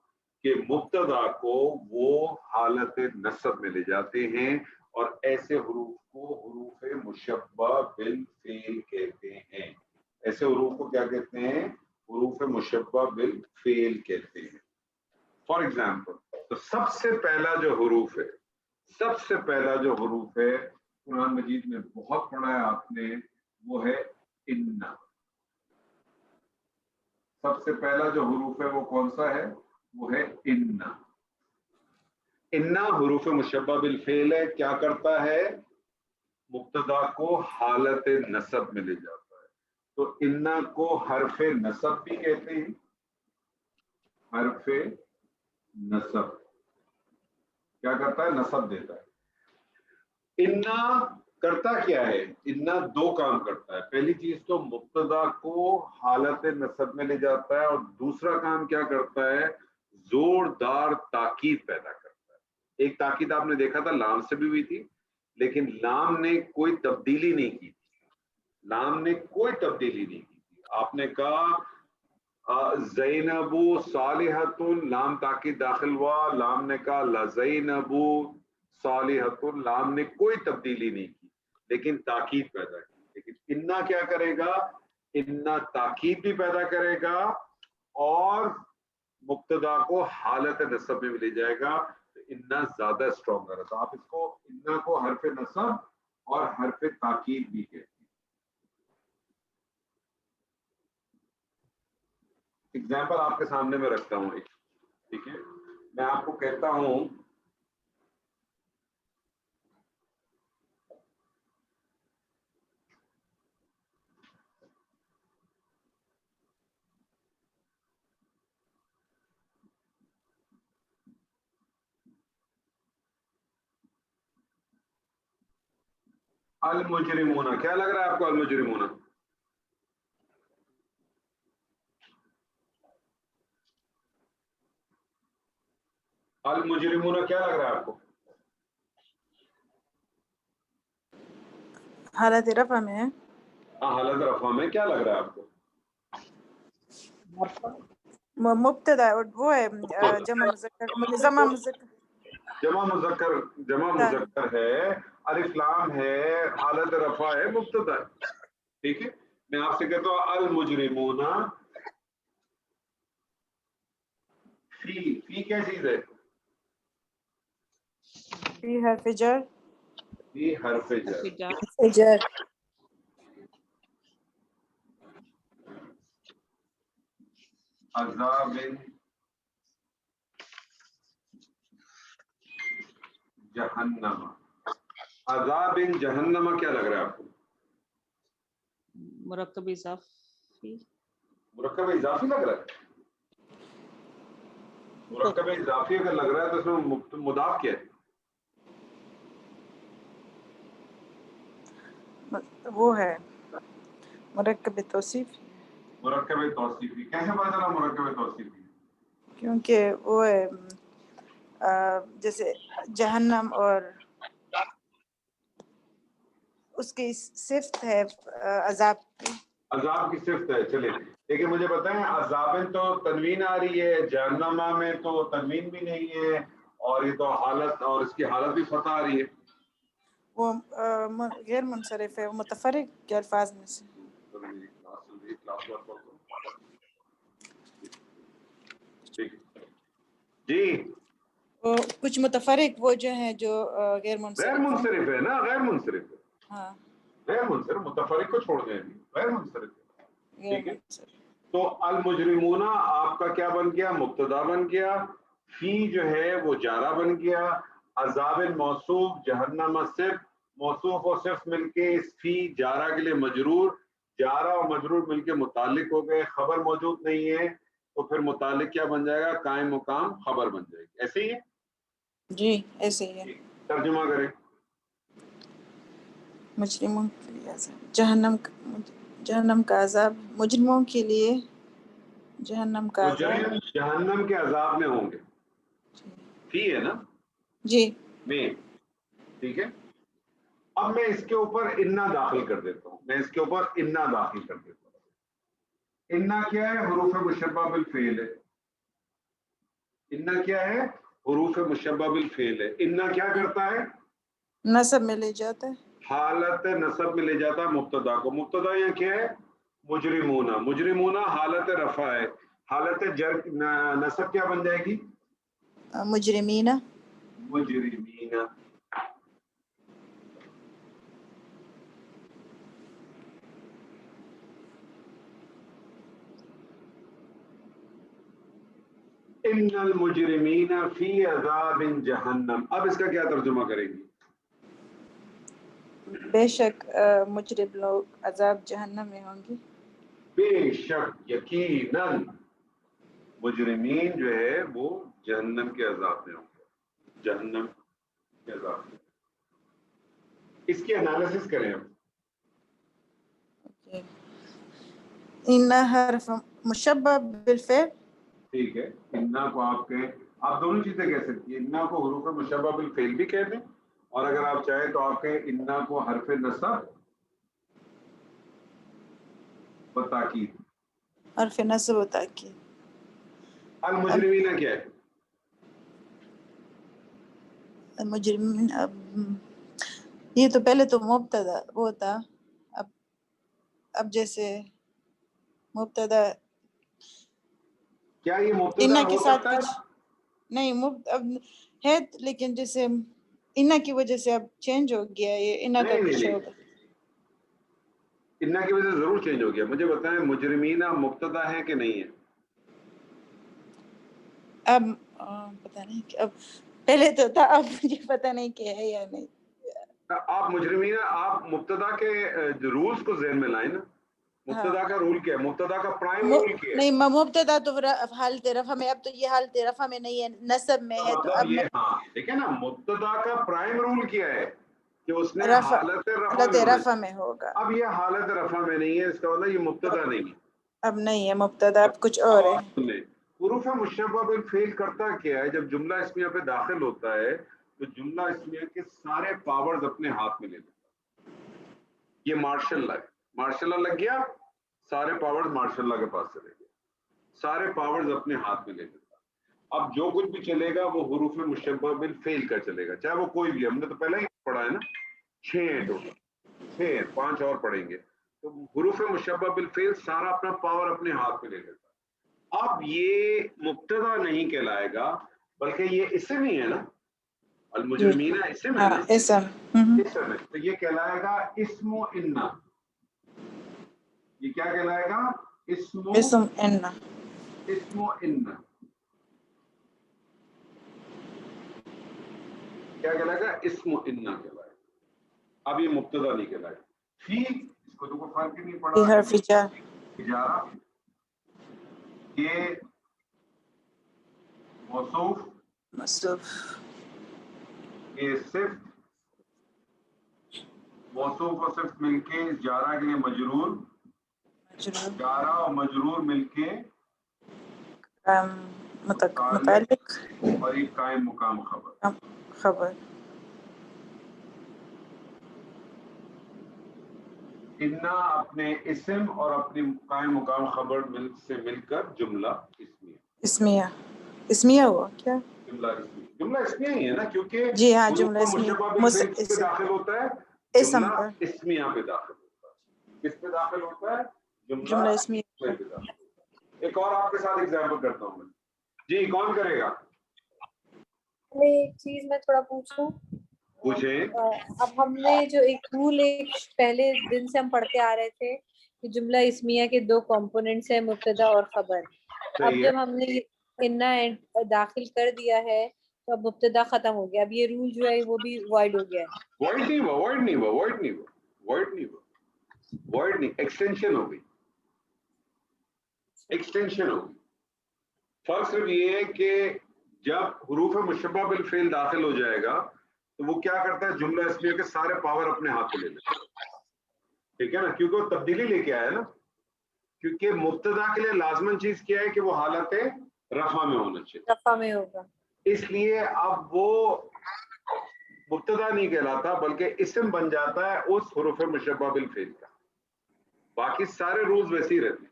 کے مبتدا کو وہ حالت نصب میں لے جاتے ہیں, اور ایسے حروف کو حروف مشبہ بالفعل کہتے ہیں. ایسے حروف کو کیا کہتے ہیں؟ حروف مشبہ بالفعل کہتے ہیں. فار ایگزامپل, تو سب سے پہلا جو حروف ہے, سب سے پہلا جو حروف ہے قرآن مجید میں بہت پڑھا ہے آپ نے, وہ ہے انا. سب سے پہلا جو حروف ہے وہ کون سا ہے؟ وہ ہے انا. انا حروف مشبہ بالفعل ہے. کیا کرتا ہے؟ مبتدا کو حالت نصب میں لے جاتا ہے. تو انا کو حرف نصب بھی کہتے ہیں. حرف نصب کیا کرتا ہے؟ نصب دیتا ہے. انا کرتا کیا ہے؟ انا دو کام کرتا ہے. پہلی چیز تو مبتدا کو حالت نصب میں لے جاتا ہے, اور دوسرا کام کیا کرتا ہے؟ زوردار تاکید پیدا کرتا ہے. ایک تاکید آپ نے دیکھا تھا لام سے بھی ہوئی تھی, لیکن لام نے کوئی تبدیلی نہیں کی. لام نے کوئی تبدیلی نہیں کی تھی. آپ نے کہا زینب صالحۃ, لام تاکید داخل ہوا, لام نے کہا لزینب صالحۃ, لام نے کوئی تبدیلی نہیں کی لیکن تاکید پیدا کی. لیکن انا کیا کرے گا؟ انا تاکید بھی پیدا کرے گا اور مبتدا کو حالت نصب میں لے جائے گا. تو انا زیادہ اسٹرانگر ہے. تو آپ اس کو انا کو حرف نصب اور حرف تاکید بھی کہتے ہیں. ایگزامپل آپ کے سامنے میں رکھتا ہوں ایک, ٹھیک ہے؟ میں آپ کو کہتا ہوں المجرمون. کیا لگ رہا ہے آپ کو المجرمون؟ المجرمون کیا لگ رہا ہے آپ کو؟ حالت رفع میں. ہاں حالت رفع میں. کیا لگ رہا ہے آپ کو؟ مبتدا وہ ہے جمع مذکر, جمع مذکر ہے, الف لام ہے, حالت رفع ہے, مبتدا ہے. ٹھیک ہے, میں آپ سے کہتا ہوں المجرمون. فی کیا چیز ہے؟ فی حرف جر. فی حرف جر. جر. अज़ाबिन जहन्नम। अज़ाबिन जहन्नम क्या लग रहा है आपको? मुरक्कब इजाफी, मुरक्कब इजाफी लग रहा है? मुरक्कब इजाफी अगर लग रहा है तो इसमें मुदाफ क्या है? वो है मुरक्कब तौसीफी, मुरक्कब तौसीफी। कैसे पता चला मुरक्कब तौसीफी? क्योंकि वो है जैसे जहन्नम और उसकी सिफ्त है अजाब की। अजाब की सिफ्त है। चलिए लेकिन मुझे बताएं, अजाबिन तो तनवीन आ रही है, जहन्नमा में तो तनवीन भी नहीं है, और ये तो हालत, और इसकी हालत भी फतह आ रही है। वो गैर मुनसरिफ है, वो मुतफर्रिक के अल्फाज में से। तो मेरी क्लास वर्क कर दो। ठीक जी, वो कुछ मुतफर्रिक वो जो है जो गैर गैर मुनसरिफ है। मुनसरिफ है ना, गैर मुनसरिफ है। हाँ, गैर मुनसरिफ, मुतफरिक को छोड़ दें, गैर मुनसरिफ है। गैर ठीक है, मुनसरिफ। तो अल मुजरिमूना आपका क्या बन गया? मुब्तदा बन गया। फी जो है वो जारा बन गया। अज़ाबिन मौसूफ, जहन्नम सिर्फ, मौसूफ और सिर्फ मिलके इस फी जारा के लिए मजरूर, जारा और मजरूर मिलके मुतालिक हो गए। खबर मौजूद नहीं है तो फिर मुतालिक क्या बन जाएगा? कायम मुकाम खबर बन जाएगी। ऐसे ही है जी, ऐसे ही है। तर्जुमा करें। मुजरिमों के लिए अज़ाब, जहन्नम का अज़ाब मुजरिमों के लिए, जहन्नम का अज़ाब। मुजरिम जहन्नम के अजाब में होंगे। फी है ना, जी, में। ठीक है, अब मैं इसके ऊपर इन्ना दाखिल कर देता हूँ, मैं इसके ऊपर इन्ना दाखिल कर देता हूँ। इन्ना क्या है? हुरूफ मुशब्बह बिल फेल है। इन्ना क्या है? हुरूफ मुशब्बह बिल फेल है। इन्ना क्या करता है? नसब में ले जाता है। हालत नसब में ले जाता है मुब्तदा को। मुब्तदा यहाँ क्या है? मुजरिमूना। मुजरिमूना हालत रफा है। हालत जर नसब क्या बन जाएगी? मुजरिमीना। मुजरिमीना। इन्नल मुजरिमीना फी अज़ाबिन जहन्नम। अब इसका क्या तर्जुमा करेंगे? बेशक मुजरिम लोग अजाब जहन्नम में होंगे। बेशक, यकीनन मुजरिमीन जो है वो जहन्नम के अजाब में होंगे। जहन्नम के अजाब में। इसकी एनालिसिस करें हम। इन्ना हर्फ मुशब्बह बिल फेल। ठीक है, इन्ना को आप कहें, आप दोनों चीजें कह सकती है। इन्ना को हुरूफ मुशब्बह बिल फेल भी कह दें, और अगर आप चाहें तो आप कहें इन्ना को हरफ नसब व ताकीद। हर्फ नस्ब व ताकीद। अल मुजरिमीना क्या है? मुजरिमीन, ये तो पहले तो मुब्तदा वो था, अब जैसे मुब्तदा क्या ये मुब्तदा इन्ना के हो साथ सकता है? कुछ नहीं अब है, लेकिन जैसे इन्ना की वजह से अब चेंज हो गया, ये इन्ना का नहीं, कुछ नहीं, होगा। इन्ना की वजह से जरूर चेंज हो गया। मुझे बताएं, मुजरिमीना मुब्तदा है कि नहीं है? अब पता नहीं कि अब, पहले तो था, अब मुझे पता नहीं कि है या नहीं। आप मुजरिमीना, आप मुब्तदा के रूल्स को ज़हन में लाएं ना। मुब्तदा का रूल क्या है? मुब्तदा का प्राइम रूल क्या है? नहीं, मुब्तदा तो हालत रफा में, अब तो ये हालत रफा में नहीं है, नसब में है, तो मतलब अब ये, हाँ ठीक है ना, मुब्तदा का प्राइम रूल क्या है कि उसने रफा, हालत रफा हालत में होना रफा चाहिए। में होगा। अब ये हालत रफा में नहीं है, इसका मतलब ये मुब्तदा नहीं है। अब नहीं है मुब्तदा, अब कुछ अब और है। आप सुने, हुरूफ मुशब्बह बिल फेल करता क्या है? जब जुमला इस्मिया पे दाखिल होता है तो जुमला इस्मिया के सारे पावर्स अपने हाथ में ले लेता है। ये मार्शल लॉ है। मार्शल लॉ लग गया, सारे पावर्स मार्शल लॉ के पास चले गए, सारे पावर्स अपने हाथ में ले लेता है। अब जो कुछ भी चलेगा वो हुरूफ मुशब्बह बिल फेल कर चलेगा, चाहे वो कोई भी। हमने तो पहले ही पढ़ा है ना, 6 हैं टोटल, 6 हैं, 5 और पढ़ेंगे। तो हुरूफ मुशब्बह बिल फेल सारा अपना पावर अपने हाथ में ले लेता है। अब ये मुब्तदा नहीं कहलाएगा, बल्कि ये इसम ही है ना, अल मुजरिमीना इसम है ना, इसम है, तो ये कहलाएगा इस्मो इन्ना। ये क्या कहलाएगा? इस्मो इस्म इन्ना। اسم ان کیا کہلائے گا؟ اسم ان کہلائے گا. اب یہ مبتدا نہیں کہلائے گا. فی اس کو تو کوئی فرق ہی نہیں پڑا. یہ حرف جر اجارہ یہ موصوف مصروف یہ صفت موصوف اور صفت مل کے جارہ کے لیے مجرور مجرور جارہ اور مجرور مل کے متعلق اور ایک قائم مقام خبر. خبر انا اپنے اسم اور اپنی قائم مقام خبر سے مل کر جملہ اسمیہ. اسمیہ ہوا کیا؟ جملہ اسمیہ ہی ہے نا، کیونکہ جی ہاں جملہ حروف اسمیہ مشبہ بالفعل کس پہ داخل ہوتا ہے؟ اسم جملہ پر اسمیہ پہ داخل ہوتا ہے. کس پہ داخل ہوتا ہے؟ جملہ اسمیہ پہ داخل. ایک اور آپ کے ساتھ ایگزامپل کرتا ہوں میں. جی کون کرے گا؟ ایک چیز میں تھوڑا پوچھوں. پوچھیں. اب ہم نے جو ایک رول ایک پہلے دن سے ہم پڑھتے آ رہے تھے کہ جملہ اسمیہ کے دو کمپوننٹس ہیں، مبتدا اور خبر. اب صحیح ہے. جب ہم نے انا داخل کر دیا ہے تو اب مبتدا ختم ہو گیا. اب یہ رول جو ہے وہ بھی وائڈ ہو گیا ہے. وائڈ نہیں، ایکسٹینشن ہو گئی. ایکسٹینشن ہو گئی. فرق صرف یہ ہے کہ جب حروف مشبہ بالفعل داخل ہو جائے گا تو وہ کیا کرتا ہے؟ جملہ اسمیہ کے سارے پاور اپنے ہاتھ میں لے لیتا ہے. ٹھیک ہے نا، کیونکہ وہ تبدیلی لے کے آیا نا. کیونکہ مبتدا کے لیے لازمن چیز کیا ہے کہ وہ حالت رفع میں ہونا چاہیے. رفع میں ہوگا. اس لیے اب وہ مبتدا نہیں کہلاتا بلکہ اسم بن جاتا ہے اس حروف مشبہ بالفعل کا. باقی سارے رولز ویسے ہی رہتے ہیں،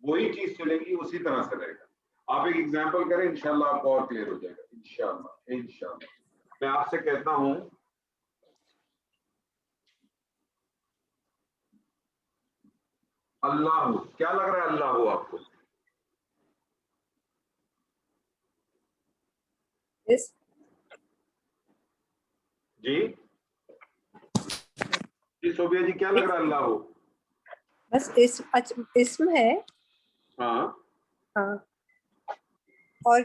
وہی چیز چلے گی، اسی طرح سے رہے گا. آپ ایک ایگزامپل کریں، انشاءاللہ آپ کو اور کلیئر ہو جائے گا. انشاءاللہ میں آپ سے کہتا ہوں اللہ. کیا لگ رہا ہے اللہ آپ کو؟ جی صوبیہ جی کیا لگ رہا ہے اللہ ہو؟ بس اسم ہے. ہاں اور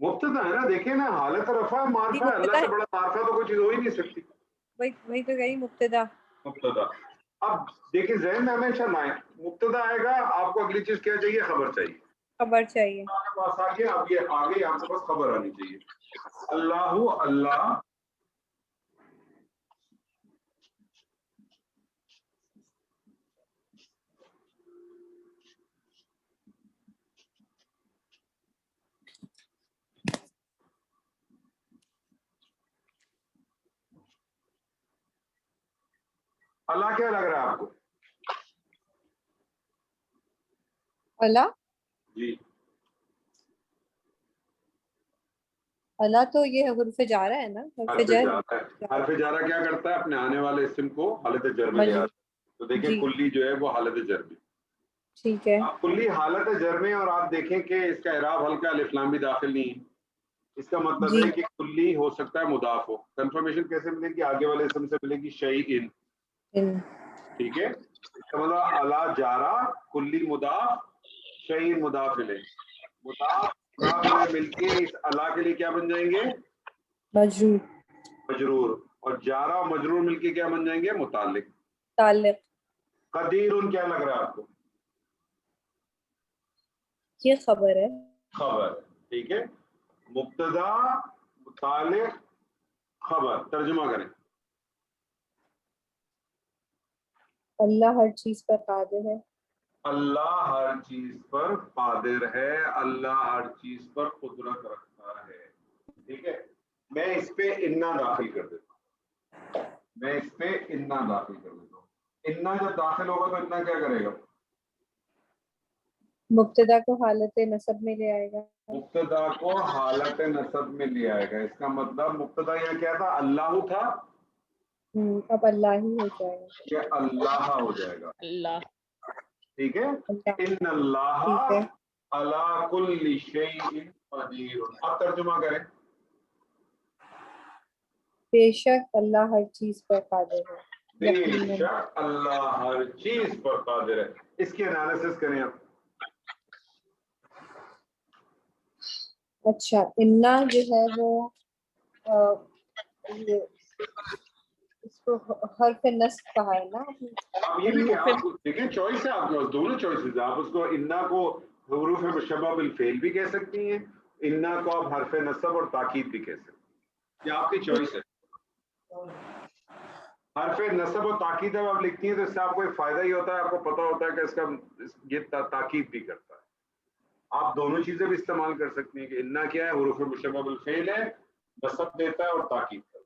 مبتدا ہے نا. دیکھیں نا، حالت رفع معرفہ ہے. اللہ سے بڑا معرفہ تو کوئی چیز ہو ہی نہیں سکتی. وہی تو کہی مبتدا. اب دیکھیں ذہن میں ہمیشہ لائیں، مبتدا آئے گا آپ کو اگلی چیز کیا چاہیے؟ خبر چاہیے. خبر چاہیے. آپ کے پاس آ گیا، اب یہ آگے آپ کے پاس خبر آنی چاہیے. اللہ اللہ کیا لگ رہا ہے آپ کو؟ اللہ جی اللہ تو یہ حرف جارہ ہے نا. حرف جارہ کیا کرتا ہے؟ اپنے آنے والے اسم کو حالت جر میں لے آتا ہے. تو دیکھیں کلی جو ہے وہ حالت جر میں. ٹھیک ہے. کلی حالت جر میں، اور آپ دیکھیں کہ اس کا اعراب ہلکا الف لام بھی داخل نہیں ہے. اس کا مطلب ہے کہ کلی ہو سکتا ہے مضاف ہو. کنفرمیشن کیسے ملے گی؟ آگے والے اسم سے ملے گی شیئن. ٹھیک ہے، اس کا مطلب اللہ جارہ کلی مضاف شیئن مضاف الیہ. مضاف مل کے اس اللہ کے لیے کیا بن جائیں گے؟ مجرور. اور جارہ اور مجرور مل کے کیا بن جائیں گے؟ متعلق. قدیر کیا لگ رہا ہے آپ کو؟ یہ خبر ہے. خبر. ٹھیک ہے، مبتدا متعلق خبر. ترجمہ کریں. اللہ ہر چیز پر قادر ہے. اللہ ہر چیز پر قادر ہے. اللہ ہر چیز پر قدرت رکھتا ہے. ٹھیک ہے، میں اس پہ انا داخل کر دیتا ہوں. انا جب داخل ہوگا تو انا کیا کرے گا؟ مبتدا کو حالت نصب میں لے آئے گا. مبتدا کو حالت نصب میں لے آئے گا. اس کا مطلب مبتدا یہاں کیا تھا؟ اللہ تھا. اب اللہ ہی ہو جائے گا. یہ اللہ ہو جائے گا. اللہ. ٹھیک ہے، ان اللہ علی کل شیء قدیر. اب ترجمہ کریں. بے شک اللہ ہر چیز پر قادر ہے. بے شک اللہ ہر چیز پر قادر ہے. اس کی انالیسس کریں. اب اچھا انا جو ہے وہ یہ اس کو حرف نصب کہا ہے نا. آپ یہ دیکھیں، آپ دیکھیں چوائس ہے آپ کے پاس، دونوں چوائسز ہیں. آپ اس کو انا کو حروف مشبہ بالفعل بھی کہہ سکتی ہیں، انا کو آپ حرف نصب اور تاکید بھی کہہ سکتے ہیں، یہ آپ کی چوائس ہے. حرف نصب اور تاکید جب آپ لکھتی ہیں تو اس سے آپ کو ایک فائدہ ہی ہوتا ہے، آپ کو پتا ہوتا ہے کہ اس کا یہ تاکید بھی کرتا ہے. آپ دونوں چیزیں بھی استعمال کر سکتی ہیں کہ انا کیا ہے، حروف مشبہ بالفعل ہے، نصب دیتا ہے اور تاکید کرتا ہے.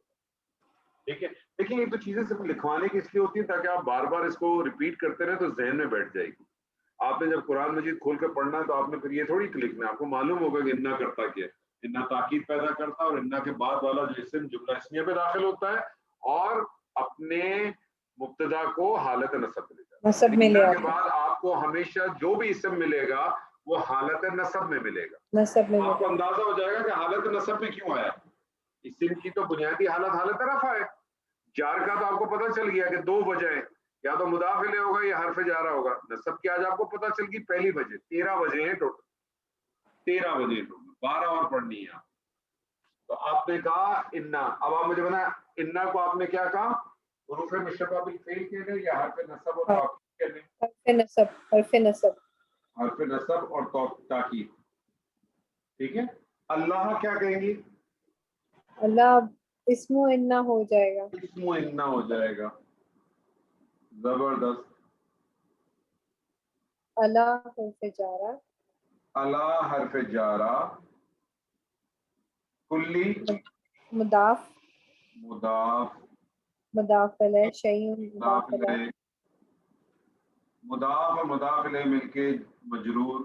ٹھیک ہے. لیکن یہ تو چیزیں صرف لکھوانے کی اس لیے ہوتی ہیں تاکہ آپ بار بار اس کو ریپیٹ کرتے رہیں تو ذہن میں بیٹھ جائے گی. آپ نے جب قرآن مجید کھول کے پڑھنا ہے تو آپ نے پھر یہ تھوڑی لکھنا ہے، آپ کو معلوم ہوگا کہ انا کرتا کیا ہے. انا تاکید پیدا کرتا ہے اور انا کے بعد والا جو اسم جملہ اسمیہ پہ داخل ہوتا ہے اور اپنے مبتدا کو حالت نصب لے جاتا ہے. نصب میں لے انا آتا کے بعد آپ کو ہمیشہ جو بھی اسم ملے گا وہ حالت نصب میں ملے گا. نصب میں آپ کو اندازہ ہو جائے گا کہ حالت نصب میں کیوں آیا. اسم کی تو بنیادی حالت رفع ہے. جار کا تو آپ کو پتہ چل گیا کہ دو وجہ ہیں، یا تو مضاف الیہ ہوگا یا حرف جارہ ہوگا. نصب کی آج آپ کو پتہ چل گئی پہلی وجہ. 13 وجہ ہیں ٹوٹل، 13 وجہ ہیں ٹوٹل، 12 اور پڑھنی ہے. تو آپ نے کہا انا. اب آپ مجھے بنا انا کو آپ نے کیا کہا، حروف مشبہ بالفعل کہنے یا حرف نصب اور تاکید کہنے؟ حرف نصب. حرف نصب. حرف نصب اور تاکید. ٹھیک ہے. اللہ کیا کہیں گی؟ اللہ اسم و انا ہو جائے گا. اسم و انا ہو جائے گا. زبردست. اللہ حرف جارہ. اللہ حرف جارہ. کلی مضاف. مضاف. مضاف الیہ. شیء مضاف مضاف الیہ. الیہ. مضاف اور مضاف الیہ مل کے مجرور.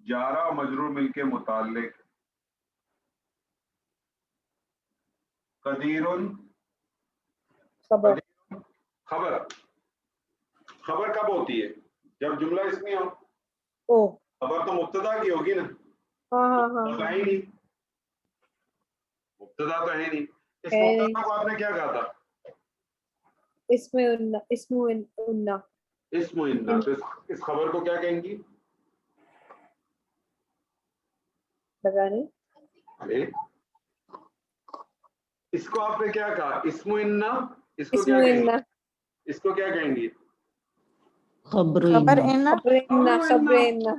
جارہ اور مجرور مل کے متعلق. قدیر خبر. خبر. خبر کب ہوتی ہے؟ جب جملہ اسمی ہو. او خبر تو مبتدا کی ہوگی نا. ہاں ہاں ہاں مبتدا ہاں ہی نہیں، مبتدا تو ہے نہیں. اس ہے مبتدا کو آپ نے کیا کہا تھا؟ اسم انا. اسم انا. اسم انا. تو اس خبر کو کیا کہیں گی؟ پتا نہیں. ارے اس کو آپ نے کیا کہا؟ اسم انا. اس کو اسم کیا کہیں گی؟ انا. اس کو کیا کہیں گی؟ خبر خبر انا. انا. خبر انا. خبر انا.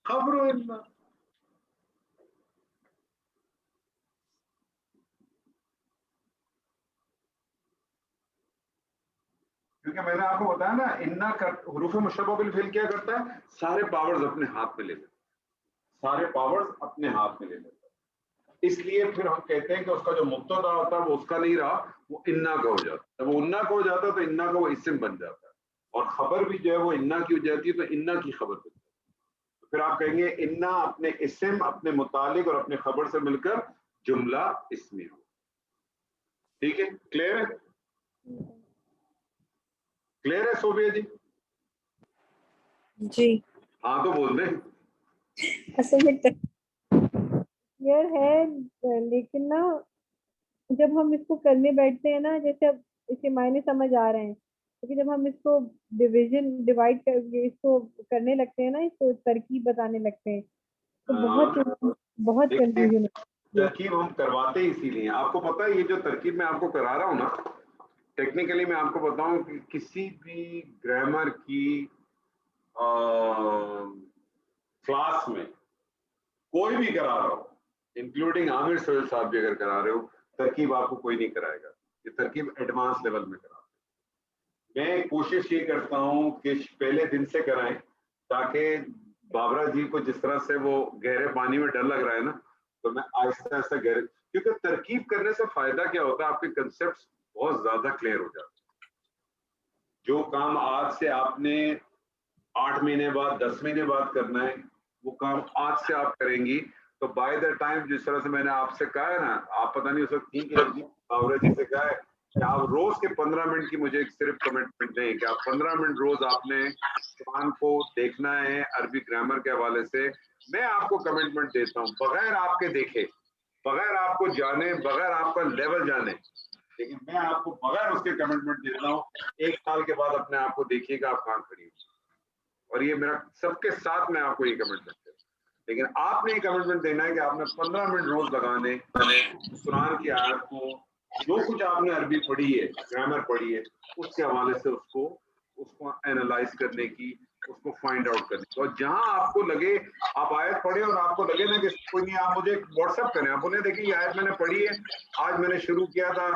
خبر انا. کیونکہ میں نے آپ کو بتایا نا انا حروف مشبہ بالفعل کیا کرتا ہے، سارے پاورز اپنے ہاتھ میں لے لیتا ہے. سارے پاورز اپنے ہاتھ میں لے لیتا ہے. اس لیے پھر ہم کہتے ہیں کہ اس کا جو مبتدا ہوتا ہے وہ اس کا نہیں رہا، وہ انا کا ہو جاتا ہے. جب وہ انا کا ہو جاتا ہے تو انا کا وہ اسم بن جاتا ہے، اور خبر بھی جو ہے وہ انا کی ہو جاتی ہے تو انا کی خبر بن جاتی ہے. تو پھر آپ کہیں گے انا اپنے اسم، اپنے متعلق اور اپنے خبر سے مل کر جملہ اسمی ہو. ٹھیک ہے. کلیئر ہے؟ کلیئر ہے صوبیہ جی؟ جی ہاں تو بول دیں. اصل میں کلیئر ہے، لیکن نا جب ہم اس کو کرنے بیٹھتے ہیں نا، جیسے اب اس کے معنی سمجھ آ رہے ہیں، کیونکہ جب ہم اس کو ڈیوائڈ کر کے اس کو کرنے لگتے ہیں نا، اس کو ترکیب بتانے لگتے ہیں تو بہت کنفیوژن ہے. ترکیب ہم کرواتے ہی اسی لیے. آپ کو پتا ہے یہ جو ترکیب میں آپ کو کرا رہا ہوں نا، ٹیکنیکلی میں آپ کو بتاؤں کہ کسی بھی گرامر کی کلاس میں کوئی بھی کرا رہا ہو، انکلوڈنگ عامر سہیل صاحب بھی اگر کرا رہے ہو، ترکیب آپ کو کوئی نہیں کرائے گا. یہ ترکیب ایڈوانس لیول میں کرا. میں کوشش یہ کرتا ہوں کہ پہلے دن سے کرائیں تاکہ بابرا جی کو جس طرح سے وہ گہرے پانی میں ڈر لگ رہا ہے نا، تو میں آہستہ آہستہ گہرے، کیونکہ ترکیب کرنے سے فائدہ کیا ہوتا ہے، آپ کے کنسپٹ بہت زیادہ کلیئر ہو جاتے ہیں. جو کام آج سے آپ نے 8 مہینے بعد 10 مہینے بعد کرنا ہے، وہ کام آج سے آپ کریں گی تو بائی دا ٹائم، جس طرح سے میں نے آپ سے کہا ہے نا، آپ پتہ نہیں اس وقت تھی کہ بابرا جی سے کہا ہے کہ آپ روز کے 15 منٹ کی مجھے ایک صرف کمٹمنٹ دیں کہ آپ 15 منٹ روز آپ نے قرآن کو دیکھنا ہے عربی گرامر کے حوالے سے. میں آپ کو کمٹمنٹ دیتا ہوں بغیر آپ کے دیکھے، بغیر آپ کو جانے، بغیر آپ کا لیول جانے، لیکن میں آپ کو بغیر اس کے کمٹمنٹ دیتا ہوں 1 سال کے بعد اپنے آپ کو دیکھیے گا آپ کہاں کھڑی ہو. اور یہ میرا سب کے ساتھ میں آپ کو یہ کمٹمنٹ دیتا ہوں. لیکن آپ نے ایک کمٹمنٹ دینا ہے کہ آپ نے 15 منٹ روز لگانے قرآن کی آیت کو جو کچھ آپ نے عربی پڑھی ہے گرامر پڑھی ہے اس کے حوالے سے اس کو اینالائز کرنے کی, اس کو فائنڈ آؤٹ کرنے کی. اور جہاں آپ کو لگے آپ آیت پڑھیں اور آپ کو لگے نا کہ کوئی نہیں, آپ مجھے واٹس ایپ کریں, آپ انہیں دیکھیں یہ آیت میں نے پڑھی ہے, آج میں نے شروع کیا تھا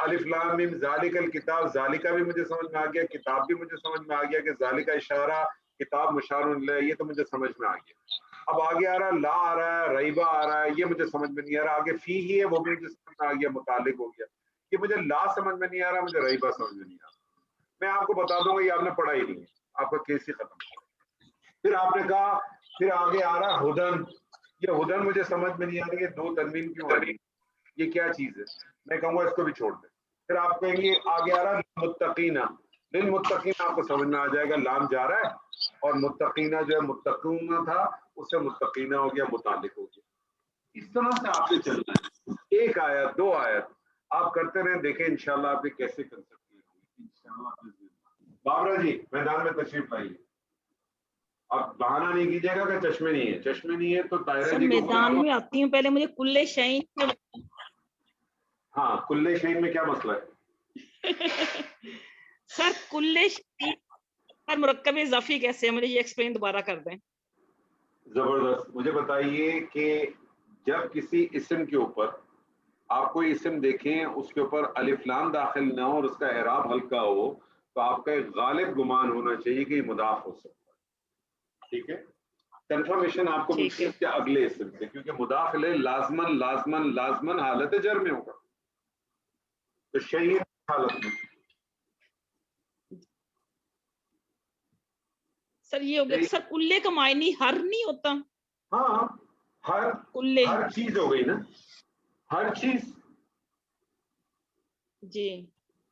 الف لام میم ذالک الکتاب, ذالکہ بھی مجھے سمجھ میں آ گیا, کتاب بھی مجھے سمجھ میں آ گیا کہ ذالکہ اشارہ کتاب مشار الیہ, یہ تو مجھے سمجھ میں آ گیا. اب آگے آ رہا ہے لا آ رہا ہے, ریبہ آ رہا ہے, یہ مجھے سمجھ میں نہیں آ رہا. آگے فی ہی ہے وہ بھی مجھے سمجھ میں آ گیا, متعلق ہو گیا. یہ مجھے لا سمجھ میں نہیں آ رہا, مجھے ریبہ سمجھ میں نہیں آ رہا. میں آپ کو بتا دوں گا یہ آپ نے پڑھا ہی نہیں ہے, آپ کا کیس ہی ختم. پھر آپ نے کہا پھر آگے آ رہا ہے ہدن, یہ ہدن مجھے سمجھ میں نہیں آ رہی ہے, 2 تنوین کیوں آ رہی ہے, یہ کیا چیز ہے؟ میں کہوں گا اس کو بھی چھوڑ دیں. پھر آپ کہیں گے آگے آ رہا ہے متقینہ, للمتقین آپ کو سمجھ میں آ جائے گا, لام جا رہا ہے اور متقینہ جو ہے متقون تھا اس سے متقینہ ہو گیا, متعلق ہو گیا. اس طرح سے آپ نے چلنا ہے, ایک آیت 2 آیت آپ کرتے رہیں, دیکھیں انشاءاللہ آپ کے کیسے کنسپٹ ہوگی انشاءاللہ. بابرا جی میدان میں تشریف لائیے. آپ بہانہ نہیں کیجیے گا کہ چشمے نہیں ہے, چشمے نہیں ہے تو طاہرہ سر جی کو میدان میں آتی ہوں, پہلے مجھے کلے شعین. ہاں کلے شہین میں کیا مسئلہ ہے؟ سر کلے شعین پر مرکب اضافی کیسے ہے, مجھے یہ ایکسپلین دوبارہ کر دیں. زبردست. مجھے بتائیے کہ جب کسی اسم کے اوپر آپ کوئی اسم دیکھیں اس کے اوپر الف لام داخل نہ ہو اور اس کا اعراب ہلکا ہو تو آپ کا ایک غالب گمان ہونا چاہیے کہ یہ مضاف ہو سکتا ہے. ٹھیک ہے, کنفرمیشن آپ کو ملتی ہے اس کے اگلے اسم سے, کیونکہ مضاف الیہ لازمن لازمن لازمن حالت جر میں ہوگا, تو شہین حالت میں. سر یہ ہو گیا. سر کلے کا معنی ہر نہیں ہوتا. ہاں کلے ہر چیز ہو گئی نا, ہر چیز. جی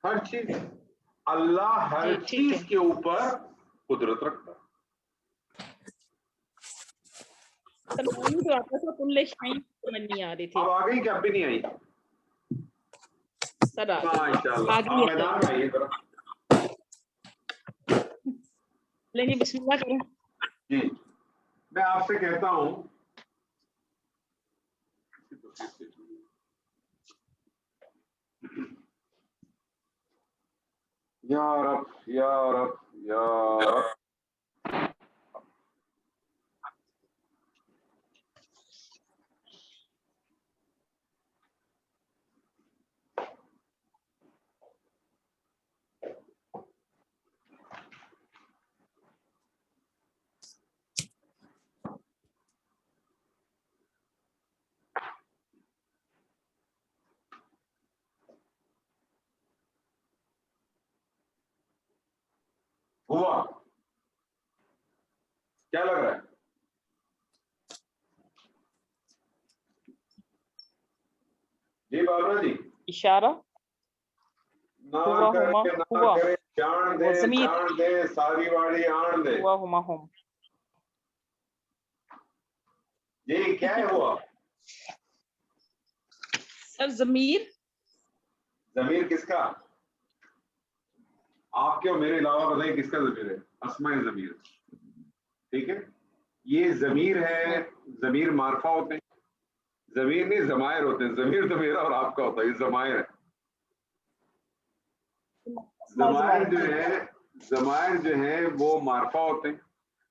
ہر چیز. اللہ ہر چیز کے اوپر قدرت رکھتا ہے. سر معنی جو آتا تھا کلے شعین سمجھ نہیں آ رہی تھی. اب آ گئی کہ اب بھی نہیں آئی؟ سر ماشاءاللہ, آپ میدان میں آئیے ذرا. لیکن بسم اللہ کریں. جی میں آپ سے کہتا ہوں یا رب یا رب یا رب. ہوا کیا لگ رہا ہے؟ جی بابرا جی, اشارہ نہ کرے نہ کرے, جان دے جان دے, ساری واڑی آن دے. ہوا ہما ہم. جی کیا ہے ہوا؟ سر ضمیر. ضمیر کس کا؟ آپ کے اور میرے علاوہ بتائیے کس کا ضمیر ہے؟ اسماء ضمیر. ٹھیک ہے, یہ ضمیر ہے, ضمیر معرفہ ہوتے ہیں, ضمیر نہیں ضمائر ہوتے ہیں. ضمیر تو میرا اور آپ کا ہوتا ہے, یہ ضمائر ہے. ضمائر جو ہے وہ معرفہ ہوتے ہیں.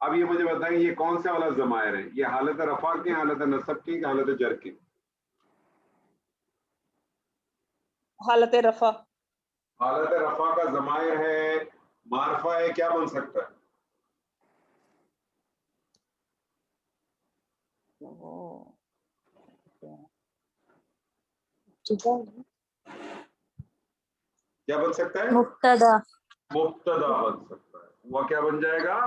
اب یہ مجھے بتائیں یہ کون سے والا ضمائر ہے؟ یہ حالت رفع کی, حالت نصب کی, حالت جر کی؟ حالت رفع. حالت رفع کا ضمائر ہے, معرفہ ہے, کیا بن سکتا ہے؟ کیا بن سکتا ہے؟ مبتدا. مبتدا بن سکتا ہے. وہ کیا بن جائے گا؟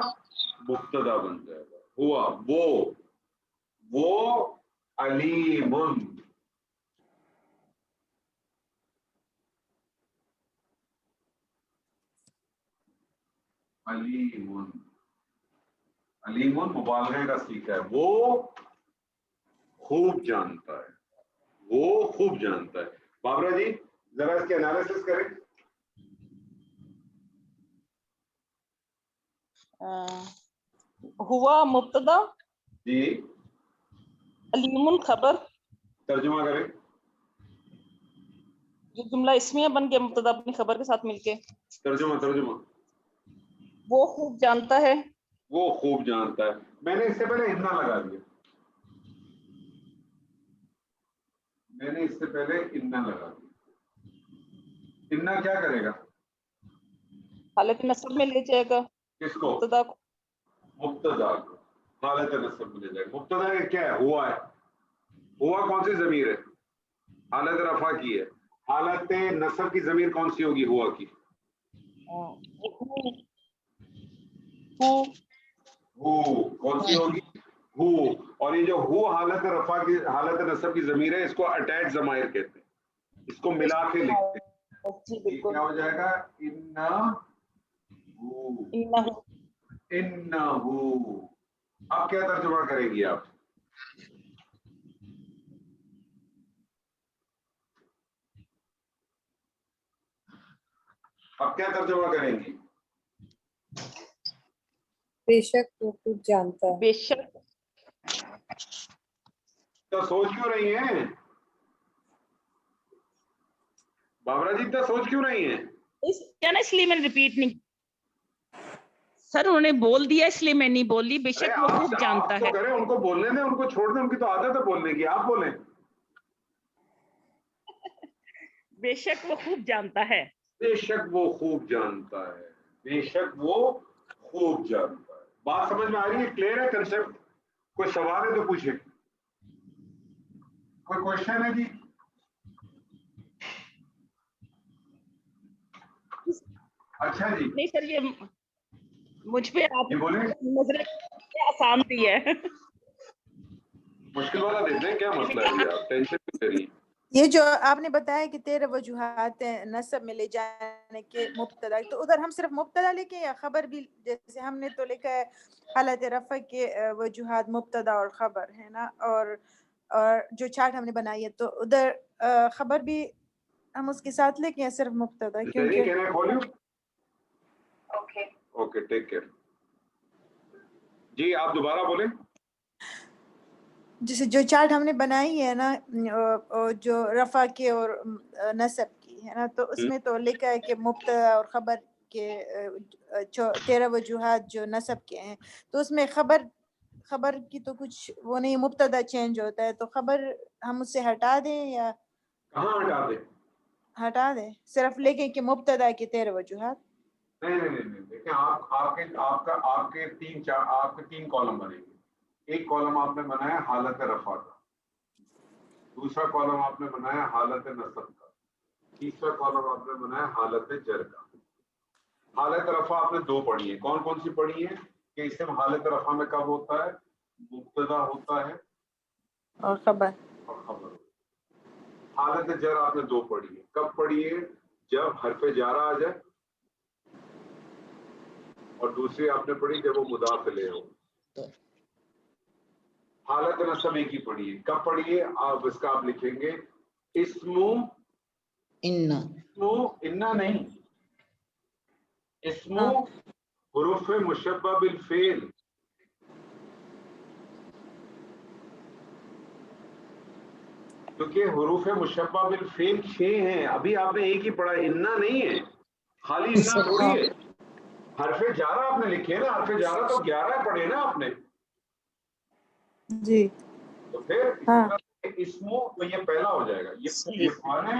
مبتدا بن جائے گا. ہوا وہ علیم. علیم مبالغے کا صیغہ ہے, وہ خوب جانتا ہے, وہ خوب جانتا ہے. بابرا جی ذرا اس کے انالیسس کریں. ہوا مبتدا, جی अलीमुन खबर, तर्जुमा करें। जो जुमला इसमिया बन गया मुब्तदा अपनी खबर के साथ मिलके, तर्जुमा तर्जुमा। वो खूब जानता है, वो खूब जानता है। मैंने इससे पहले इन्ना लगा दिया, मैंने इससे पहले इन्ना लगा दिया। इन्ना क्या करेगा? हालत नस्ब में ले जाएगा किसको? मुब्तदा को। मुब्तदा को हालत नस्ब में ले जाएगा। मुब्तदा क्या है? हुआ है। हुआ कौन सी जमीर है? हालत रफा की है। हालत नस्ब की जमीर कौन सी होगी? हुआ की। हु कौन सी होगी? हु। और ये जो हु हालत रफा की, हालत नस्ब की जमीर है, इसको अटैच जमायर कहते हैं, इसको मिला के लिखते हैं। जी ये बिल्कुल। क्या हो जाएगा? इन्ना हु, इन्नहु, इन्नहु। अब क्या तर्जुमा करेंगी आप? अब क्या तर्जुमा करेंगी? बेशक वो खुद जानता है। बेशक। तो सोच क्यों रही हैं बाबरा जी? तो सोच क्यों रही हैं? क्या ना, इसलिए मैंने रिपीट नहीं सर, उन्होंने बोल दिया इसलिए मैं नहीं बोली। अरे बेशक वो आप खूब जानता तो है। करें, उनको बोलने दें, उनको छोड़ दें, उनकी तो आदत है बोलने की। आप बोलें। बेशक वो खूब जानता है। बेशक वो खूब जानता है। बेशक वो खूब जानता है। बात समझ में आ रही है? क्लियर है कंसेप्ट? कोई सवाल है तो पूछे। कोई क्वेश्चन है जी? अच्छा जी, नहीं सर, ये मुझ पे आप ये बोले। नजरें आसान दी है। मुश्किल वाला देते हैं, क्या मसला है जी? आप टेंशन क्यों ले रही हैं? ये जो आपने बताया कि 13 वजूहात हैं नस्ब में ले जाने के मुब्तदा, तो उधर हम सिर्फ मुब्तदा लिखे या खबर भी? जैसे हमने तो लिखा है हालत रफ़ा के वजूहात मुब्तदा और खबर है ना, और जो चार्ट हमने बनाई है तो उधर खबर भी हम उसके साथ लेके या सिर्फ मुब्तदा? क्योंकि can I call you? Okay okay, take care जी। आप दोबारा बोलें। जैसे जो चार्ट हमने बनाई है ना, जो रफ़ा के और नसब की है ना, तो उसमें तो लिखा है कि मुब्तदा और ख़बर के 13 वजूहात जो नसब के हैं, तो उसमें खबर की तो कुछ वो नहीं, मुब्तदा चेंज होता है, तो खबर हम उससे हटा दें या कहाँ हटा दें? हटा दें, सिर्फ लिखें कि मुब्तदा के 13 वजूहात? नहीं नहीं नहीं नहीं, देखिए आपके तीन कॉलम बनेंगे। एक कॉलम आपने बनाया हालत रफा का, दूसरा कॉलम आपने बनाया हालत नसब का, तीसरा कॉलम आपने बनाया हालत जर का। हालत रफा आपने दो पढ़ी है। कौन कौन सी पढ़ी है? कि इसमें हालत रफा में कब होता है? मुब्तदा होता है और खबर और खबर। हालत जर आपने दो पढ़ी है। कब पढ़ी है? जब हरफे जारा आ जाए, और दूसरी आपने पढ़ी जब वो मुदाफ इलैह हो। हालत नसब एक ही पढ़ी है। कब पढ़ी है? आप इसका आप लिखेंगे इस्मु इन्ना नहीं, इस्मु हुरूफ मुशब्बह बिल फेल। क्योंकि हुरूफ मुशब्बह बिल फेल 6 हैं। अभी आपने एक ही पढ़ा, इन्ना नहीं है। खाली इन्ना थोड़ी है। हरफे जारा आपने लिखे ना, हरफे जारा तो 11 पढ़े ना आपने। जी। तो फिर हाँ, इसमो तो ये पहला हो जाएगा। ये 1 है,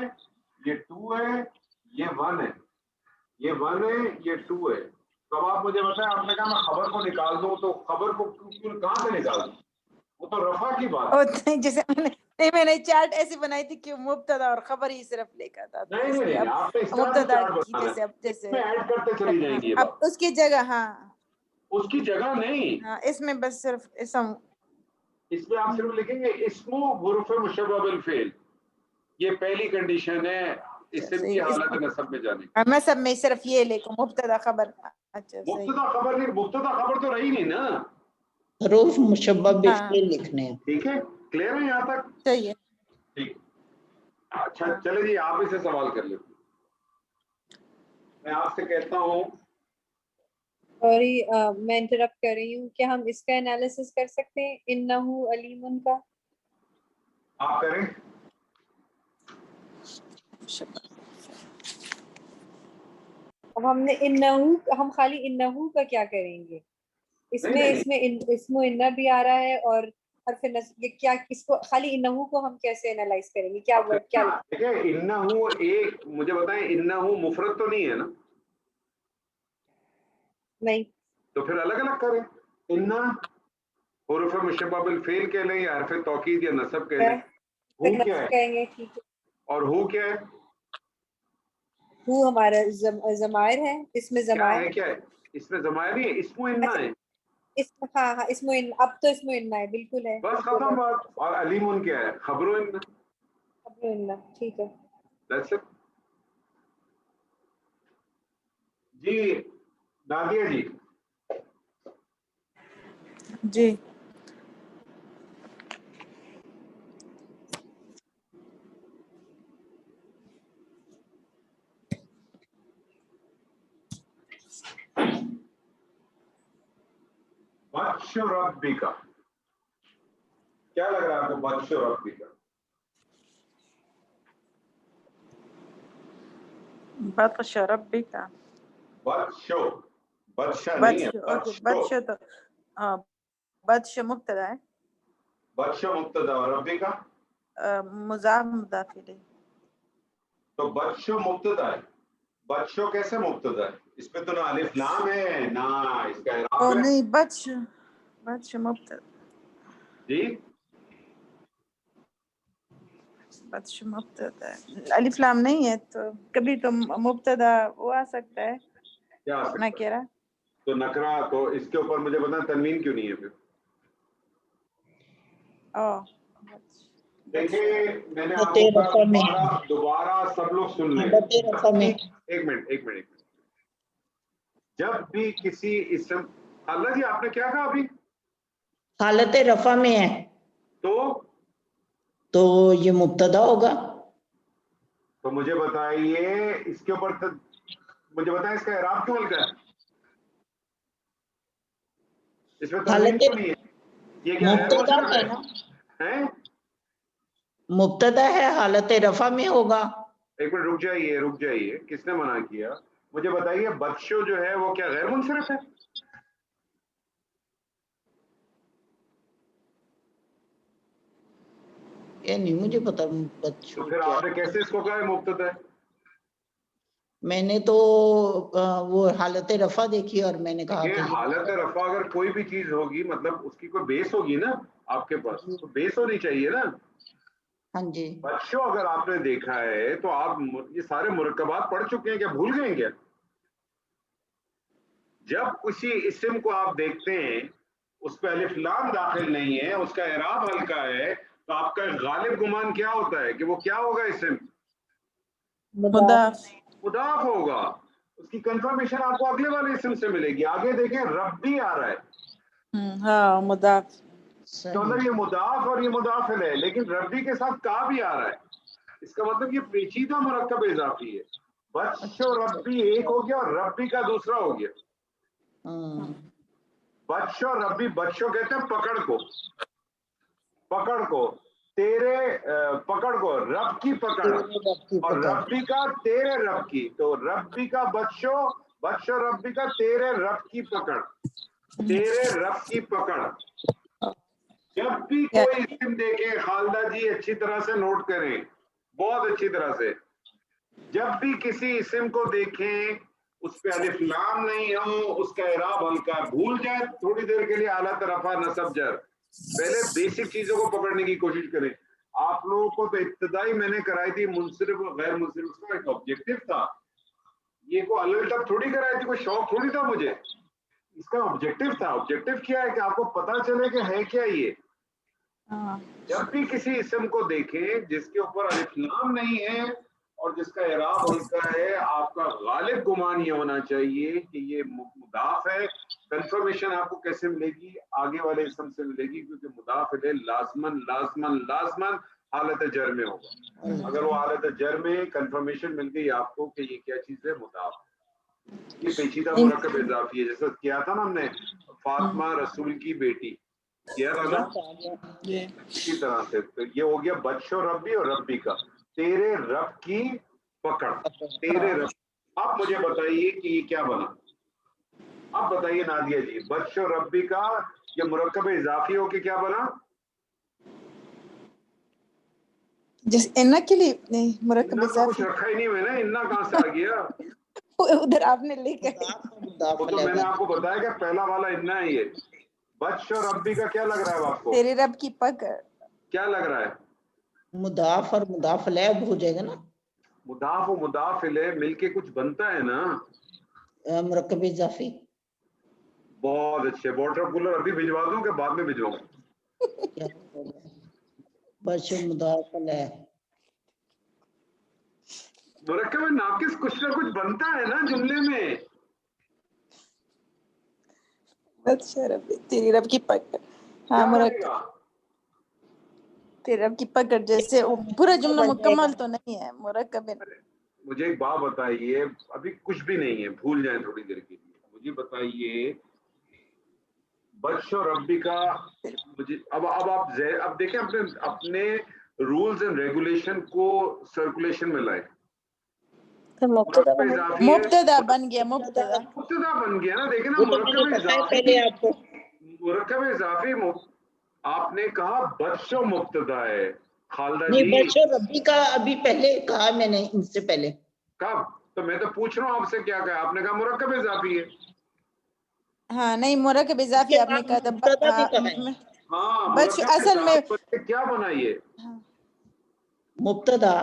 ये 2 है, ये 1 है, ये 1 है, ये 2 है। तो अब आप मुझे बताएं, आपने कहा मैं खबर को निकाल दूं, तो खबर को कहां से निकाल दूं? वो तो रफा की बात है। और जैसे मैंने चार्ट ऐसी बनाई थी कि मुब्तदा और खबर ही सिर्फ लिखा था, तो नहीं नहीं इसलिए नहीं, अब आपने इस तरह से मुब्तदा चार्ट की बनाना जैसे है, अब जैसे इसमें ऐड करते चली हाँ, जाएंगी ये अब बात। उसकी जगह उसकी जगह नहीं, हाँ इसमें बस सिर्फ इसम। इसमें आप सिर्फ लिखेंगे इस्मु हुरूफ मुशब्बह बिल फेल। ये पहली कंडीशन है इस्म की हालत नसब में जाने की। मैं सब में सिर्फ ये लिखूं मुब्तदा खबर। अच्छा सही। मुब्तदा खबर नहीं, मुब्तदा खबर तो रही नहीं ना। हरूफ मुशब्बह हाँ बिल लिखने हैं। ठीक है, क्लियर है यहाँ तक? सही है। ठीक। अच्छा हाँ। चले जी, आप इसे सवाल कर लेते। मैं आपसे कहता हूँ, सॉरी मैं इंटरप्ट कर रही हूँ, क्या हम इसका एनालिसिस कर सकते हैं इन्नहु अलीमुन का? आप करें। अब हमने इन्नहू, हम खाली इन्नहू का क्या करेंगे? इसमें नहीं। इसमें इसमें इन्ना भी आ रहा है और हर्फ नस्ब, ये क्या, इसको खाली इन्नहू को हम कैसे एनालाइज करेंगे? क्या वर्ड क्या? ठीक है, इन्नहू एक मुझे बताएं, इन्नहू मुफरद तो नहीं है ना? नहीं, तो फिर अलग अलग करें। इन्ना हुरूफ मुशब्बह बिल फेल कह लें या हरफ तौकीद या नसब कह लें। हु फिर क्या नस्ब है कहेंगे, ठीक है। और हु क्या है? हु हमारा जमायर है, इसमें क्या है? जमायर, क्या है इसमें? जमायर नहीं है, इसमें इन्ना है। इसमें हाँ हाँ, इसमें अब तो इसमें इन्ना है, बिल्कुल है। बस खत्म बात। और अलीमुन क्या है? खबरो इन्ना। अब इन्ना ठीक है। That's it. जी नादिया जी। जी बत्शु रब्बी का क्या लग रहा है आपको? बत्शु रब्बी का बत्श रब्बिका, बत्शो, बत्शा नहीं है, ओके बत्शो। बत्श तो बत्श मुब्तदा है, बत्शो मुब्तदा और रब्बी का मुजाफ मुदाफ इलैह। तो बत्शो मुब्तदा है। बत्शो कैसे मुब्तदा है? इसमें तो ना अलिफ लाम है ना इसका ओ इराब है। नहीं, बत्श मुब्तदा, जी बत्श मुब्तदा है, अलिफ लाम नहीं है, तो कभी तो मुब्तदा वो आ सकता है क्या आ सकता है? नकीरा। तो नकरा, तो इसके ऊपर मुझे बता तनवीन क्यों नहीं है फिर? ओ देखिए मैंने हालत आपको रफा में, दोबारा सब लोग सुन लें। हालत रफा में, एक मिनट। जब भी किसी इस्म, अल्लाह जी आपने क्या कहा अभी? हालत रफा में है तो ये मुब्तदा होगा। तो मुझे बताइए इसके ऊपर मुझे बताएं इसका इराब क्यों हल्का है? इसमें तनवीन क्यों नहीं है? ये क्या गैर मुब्तदा मुशर्रफ है ना, है? मुब्तदा है, हालत रफा में होगा। एक मिनट रुक जाइए, किसने मना किया? मुझे बताइए बदशो जो है वो क्या गैर मुनसरिफ है? ये नहीं मुझे पता तो बच्चों फिर क्या आपने है। कैसे इसको कहा है मुब्तदा है? मैंने तो वो हालत रफा देखी और मैंने कहा ये कि हालत रफा अगर कोई भी चीज होगी मतलब उसकी कोई बेस होगी ना आपके पास, तो बेस होनी चाहिए ना। हाँ जी, बच्चों अगर आपने देखा है तो आप ये सारे मुरक्कबात पढ़ चुके हैं क्या? भूल गए क्या? जब किसी इस्म को आप देखते हैं उस पर अलिफ लाम दाखिल नहीं है, उसका इराब हल्का है, तो आपका गालिब गुमान क्या होता है कि वो क्या होगा? इस्म मुदाफ। मुदाफ होगा। उसकी कंफर्मेशन आपको अगले वाले इस्म से मिलेगी। आगे देखें रब्बी आ रहा है, हाँ मुदाफ, तो मतलब ये मुदाफ और ये मुदाफिल है, लेकिन रब्बी के साथ का भी आ रहा है। इसका मतलब ये पेचीदा मुरक्कब इजाफी है। बच्चो रब्बी एक हो गया और रब्बी का दूसरा हो गया। बच्चो रब्बी, बच्चों कहते हैं पकड़ को, तेरे पकड़ को, रब की पकड़, और रब्बी का तेरे रब की। तो रब्बी का बच्चो रब्बी का तेरे रब की पकड़, तेरे रब की पकड़। जब भी कोई इस्म देखें खालदा जी अच्छी तरह से नोट करें, बहुत अच्छी तरह से, जब भी किसी इस्म को देखें उस पे अलिफ लाम नहीं हो, उसका इराब हल्का, भूल जाए थोड़ी देर के लिए हालत रफा नसब जर, पहले बेसिक चीजों को पकड़ने की कोशिश करें। आप लोगों को तो इब्तदाई मैंने कराई थी मुनसरिफ और गैर मुनसरिफ, उसका एक ऑब्जेक्टिव था। ये को अलग तब थोड़ी कराई थी, कोई शौक थोड़ी था मुझे, इसका ऑब्जेक्टिव था। ऑब्जेक्टिव क्या है कि आपको पता चले कि है क्या ये। जब भी किसी इस्म को देखें जिसके ऊपर अलिफ लाम नहीं है और जिसका इराब हल्का है, आपका गालिब गुमान ये होना चाहिए कि ये मुदाफ है। कंफर्मेशन आपको कैसे मिलेगी? आगे वाले इस्म से मिलेगी, क्योंकि मुदाफ है लाजमन हालत जर में होगा। अगर वो हालत जर में कंफर्मेशन मिल गई आपको कि ये क्या चीज है, मुदाफ, ये पेचीदा मुरक्कब इजाफी है। जैसा किया था ना हमने, फातिमा रसूल की बेटी, किया था ना جی इसी तरह से। तो ये हो गया बच्चों रब्बी और रब्बी का, तेरे रब की पकड़, तेरे रब। आप मुझे बताइए कि ये क्या बना, आप बताइए नादिया जी, बच्चों रब्बी का ये मुरक्कब इजाफी हो के क्या बना? جس इन्ना के लिए नहीं मुरक्कब इन्ना तो कुछ इजाफी रखा ही नहीं मैंने, इन्ना कहाँ से आ गया? उधर आपने लिखा है वो तो मैंने आपको बताया कि पहला वाला इन्ना है ये। बच्चों रब्बी का क्या लग रहा है आपको, तेरे रब की पकड़ क्या लग रहा है? मुदाफ और मुदाफ अलैह हो जाएगा ना, मुदाफ और मुदाफ इलैह मिलके कुछ बनता है ना। मुरक्कब इजाफी। बहुत अच्छे, वाटर कूलर अभी भिजवा दूं कि बाद में भिजवाऊं? क्या होगा? बच्चों मुदाफ अलैह, मुरक्कब नाकिस कुछ ना कुछ बनता है ना जुमले में। अच्छा रब तेरी रब की पकड़ हाँ क्या मुरक्कब बनेगा? तेरे रब की पकड़ जैसे वो पूरा जुमला मुकम्मल तो नहीं है मुरक्कब मुझे एक बात बताइए, अभी कुछ भी नहीं है, भूल जाए थोड़ी देर के लिए, मुझे बताइए बच्चों रब्बी का, मुझे अब अब देखें अपने अपने रूल्स एंड रेगुलेशन को सर्कुलेशन में लाए। मुरक्कब इजाफी है, मुब्तदा बन गया मुब्तदा मुब्तदा बन गया ना, देखे ना, वो तो मैंने मुरक्कब बताया इजाफी, पहले आपको। मुरक्कब इजाफी आपने कहा बच्चों मुब्तदा है खालदा नहीं, जी। बच्चों रब्बी का अभी पहले कहा मैंने, इनसे पहले। कब? तो मैं तो पूछ रहा हूँ आपसे, क्या कहा आपने? कहा मुरक्कब इजाफी है। हाँ नहीं मुरक्कब इजाफी उसके आपने बाद कहा था मुब्तदा भी कहा है। हाँ, बच मुरक्कब असल में इजाफी बन के क्या बना ये? मुब्तदा,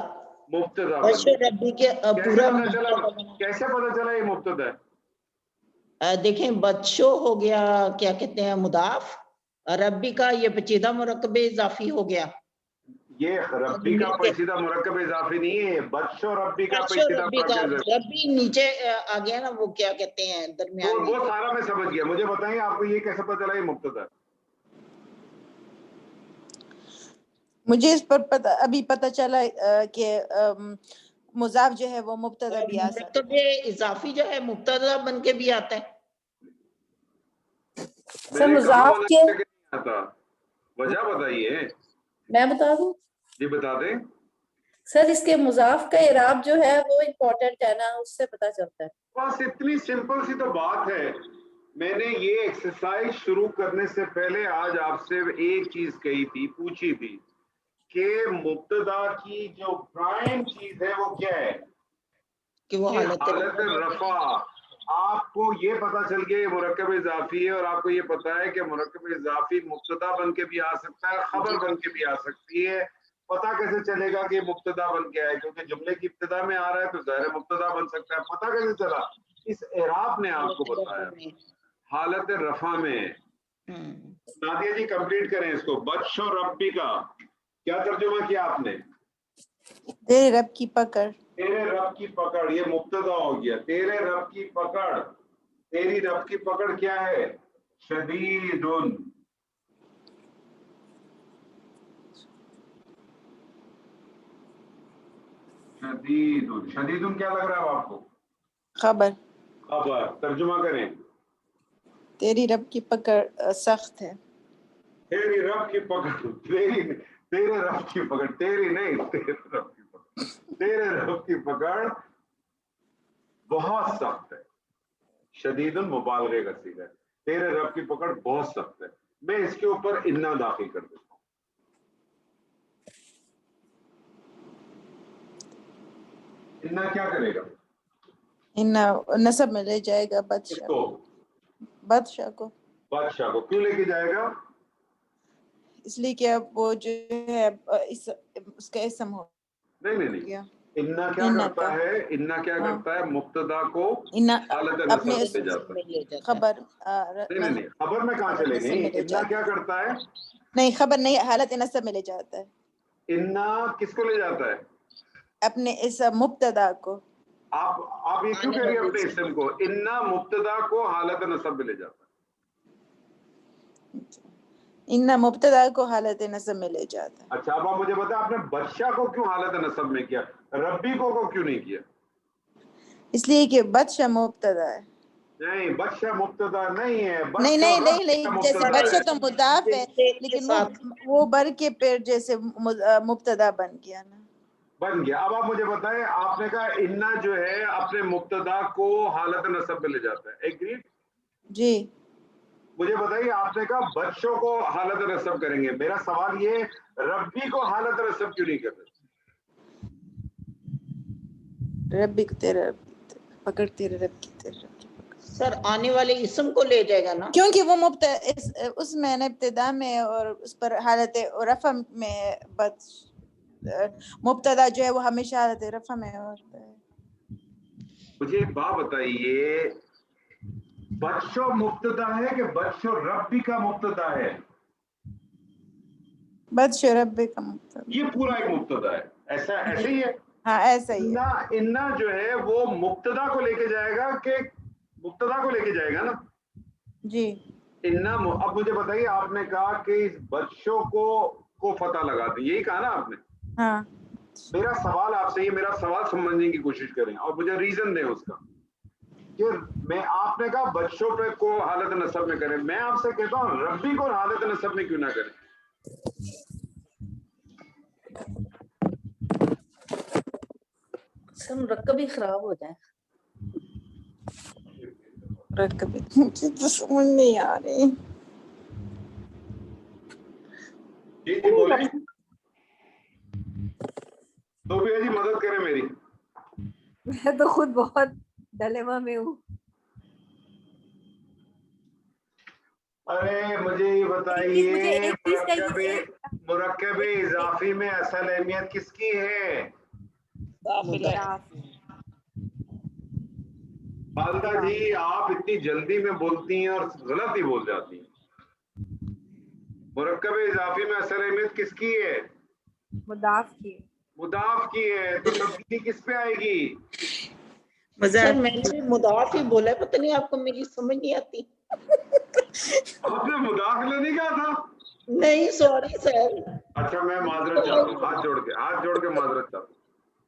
मुब्तदा बन बच्चों गया। रब्बी के कैसे पूरा पता चला, मुब्तदा बना। कैसे पता चला ये मुब्तदा है? देखें, बच्चों हो गया क्या कहते हैं मुदाफ, रब्बी का ये पेचीदा मुरक्कब इजाफी हो गया। ये रब्बी का पेचीदा मुरक्कब इजाफी नहीं है, बच्चों रब्बी का बच्चों पेचीदा रब्बी का, मुरक्कब इजाफी। रब्बी नीचे आ गया ना, वो क्या कहते हैं दरमियान में। वो सारा मैं समझ गया, मुझे बताइए आपको ये कैसे पता चला ये मुब्तदा है? मुझे इस पर अभी पता चला कि मुजाफ जो है वो मुब्तदा भी आ सकता मुरक्कब इजाफी जो है मुब्तदा बन के भी आता है। मैंने कहा मुजाफ मना के, किया कि नहीं आता, वजह बताइए। मैं बता दूं जी बता दें। सर, इसके मुजाफ का इराब जो है वो इम्पोर्टेंट है ना, उससे पता चलता है। बस इतनी सिंपल सी तो बात है। मैंने ये एक्सरसाइज शुरू करने से पहले आज आपसे एक चीज कही थी, पूछी थी कि मुब्तदा की जो प्राइम चीज है वो क्या है? कि वो कि हालत रफा। आपको ये पता चल गया ये मुरक्कब इजाफी है, और आपको ये पता है कि मुरक्कब इजाफी मुब्तदा बन के भी आ सकता है, खबर बन के भी आ सकती है। पता कैसे चलेगा कि मुब्तदा बन के आए? क्योंकि जुमले की इब्तिदा में आ रहा है तो ज़ाहिर मुब्तदा बन सकता है। पता कैसे चला? इस एराब ने आपको बताया, हालत रफा में। नादिया जी कंप्लीट करें इसको। बच्चों रब्बी का क्या तर्जुमा किया आपने? तेरे रब की पकड़ तेरे रब की पकड़, ये मुब्तदा हो गया। तेरे रब की पकड़, तेरी रब की पकड़ क्या है? शदीदुन। शदीदुन, शदीदुन क्या लग रहा है आपको? खबर खबर। तर्जुमा करें। तेरी रब की पकड़ सख्त है तेरी रब की पकड़, तेरे रब की पकड़, तेरी नहीं, तेरे रब की पकड़, तेरे रब की पकड़ बहुत सख्त है। शदीदुन मुबालगे का सीगा है। तेरे रब की पकड़ बहुत सख्त है। मैं इसके ऊपर इन्ना दाखिल कर देता हूँ। इन्ना क्या करेगा? इन्ना नसब में ले जाएगा बादशाह इसको, बादशाह को बादशाह को क्यों लेके जाएगा? इसलिए कि अब वो जो है इस उसका इसम हो नहीं नहीं नहीं, गया इन्ना क्या इन्ना करता का है? इन्ना क्या हाँ। करता है? मुब्तदा को इन्ना हालत अपने नसब ले जाता है। खबर नहीं नहीं नहीं, खबर में कहाँ चले गए? इन्ना क्या करता है? नहीं खबर नहीं हालत नसब में ले जाता है इन्ना किसको ले जाता है? अपने इस मुब्तदा को आप ये क्यों कह रही है अपने इसम को? इन्ना मुब्तदा को हालत नसब में ले जाता है। इन्ना मुब्तदा को हालत नसब में ले जाता है अच्छा, अब आप मुझे बताएं, आपने बदशाह को क्यों हालत नसब में किया, रब्बी को क्यों नहीं किया? इसलिए कि बादशाह मुब्तदा है नहीं, बच्चा मुब्तदा नहीं है, नहीं नहीं बच्चो नहीं रब नहीं, का जैसे मुब्तदा बच्चे है। तो मुदाफ है, लेकिन वो बर के पेड़ जैसे मुब्तदा बन गया ना। बन गया। अब आप मुझे बताएं, आपने कहा इन्ना जो है अपने मुब्तदा को हालत नसब में ले जाता है, एग्रीड? जी। मुझे बताइए, आपने कहा बच्चों को हालत नसब करेंगे, मेरा सवाल ये, रब्बी को हालत नसब क्यों नहीं कर रहे? रब्बी को तेरे पकड़, तेरे रब की तेरे रब की पकड़। सर आने वाले इसम को ले जाएगा ना, क्योंकि वो उसमें ना इब्तिदा में और उस पर हालत रफ़ा में मुब्तदा जो है वो हमेशा हालत रफ़ा में होता है। मुझे एक बात बताइए, बच्चों मुब्तदा है कि बच्चों रब्बी का मुब्तदा है? बच्चों रब्बी का मुब्तदा, ये पूरा एक मुब्तदा है, ऐसे ही है। हाँ ऐसा ही है। इन्ना जो है वो मुब्तदा को लेके जाएगा कि मुब्तदा को लेके जाएगा ना जी। इन्ना। अब मुझे बताइए, आपने कहा कि इस बच्चों को फतह लगा दें, यही कहा ना आपने? हाँ। मेरा सवाल आपसे, ये मेरा सवाल समझने की कोशिश करें और मुझे रीजन दें उसका कि मैं, आपने कहा बच्चों पे को हालत नसब में करें, मैं आपसे कहता हूँ रब्बी को हालत नसब में क्यों ना करें? सर मुरक्कब ही खराब हो जाए। मुझे तो समझ नहीं आ रही। जी बोले, तो भैया जी मदद करें मेरी। मैं तो खुद बहुत डिलेमा में हूँ। अरे मुझे ये मुझे बताइए, एक चीज चाहिए। मुरक्कब इजाफी में असल अहमियत किसकी है? खालदा जी, आप इतनी जल्दी में बोलती हैं और गलत ही बोल जाती हैं। मुरक्कब इजाफी में असल अहमियत किसकी है? मुदाफ की। मुदाफ की है, तो तब्दीली किस पे आएगी? सर मैंने भी मुदाफ ही बोला है, पता नहीं आपको मेरी समझ नहीं आती। आपने मुदाफ नहीं कहा था? नहीं सॉरी सर, अच्छा, मैं माजरत चाहता हूँ, हाथ जोड़ के माजरत चाहता हूँ।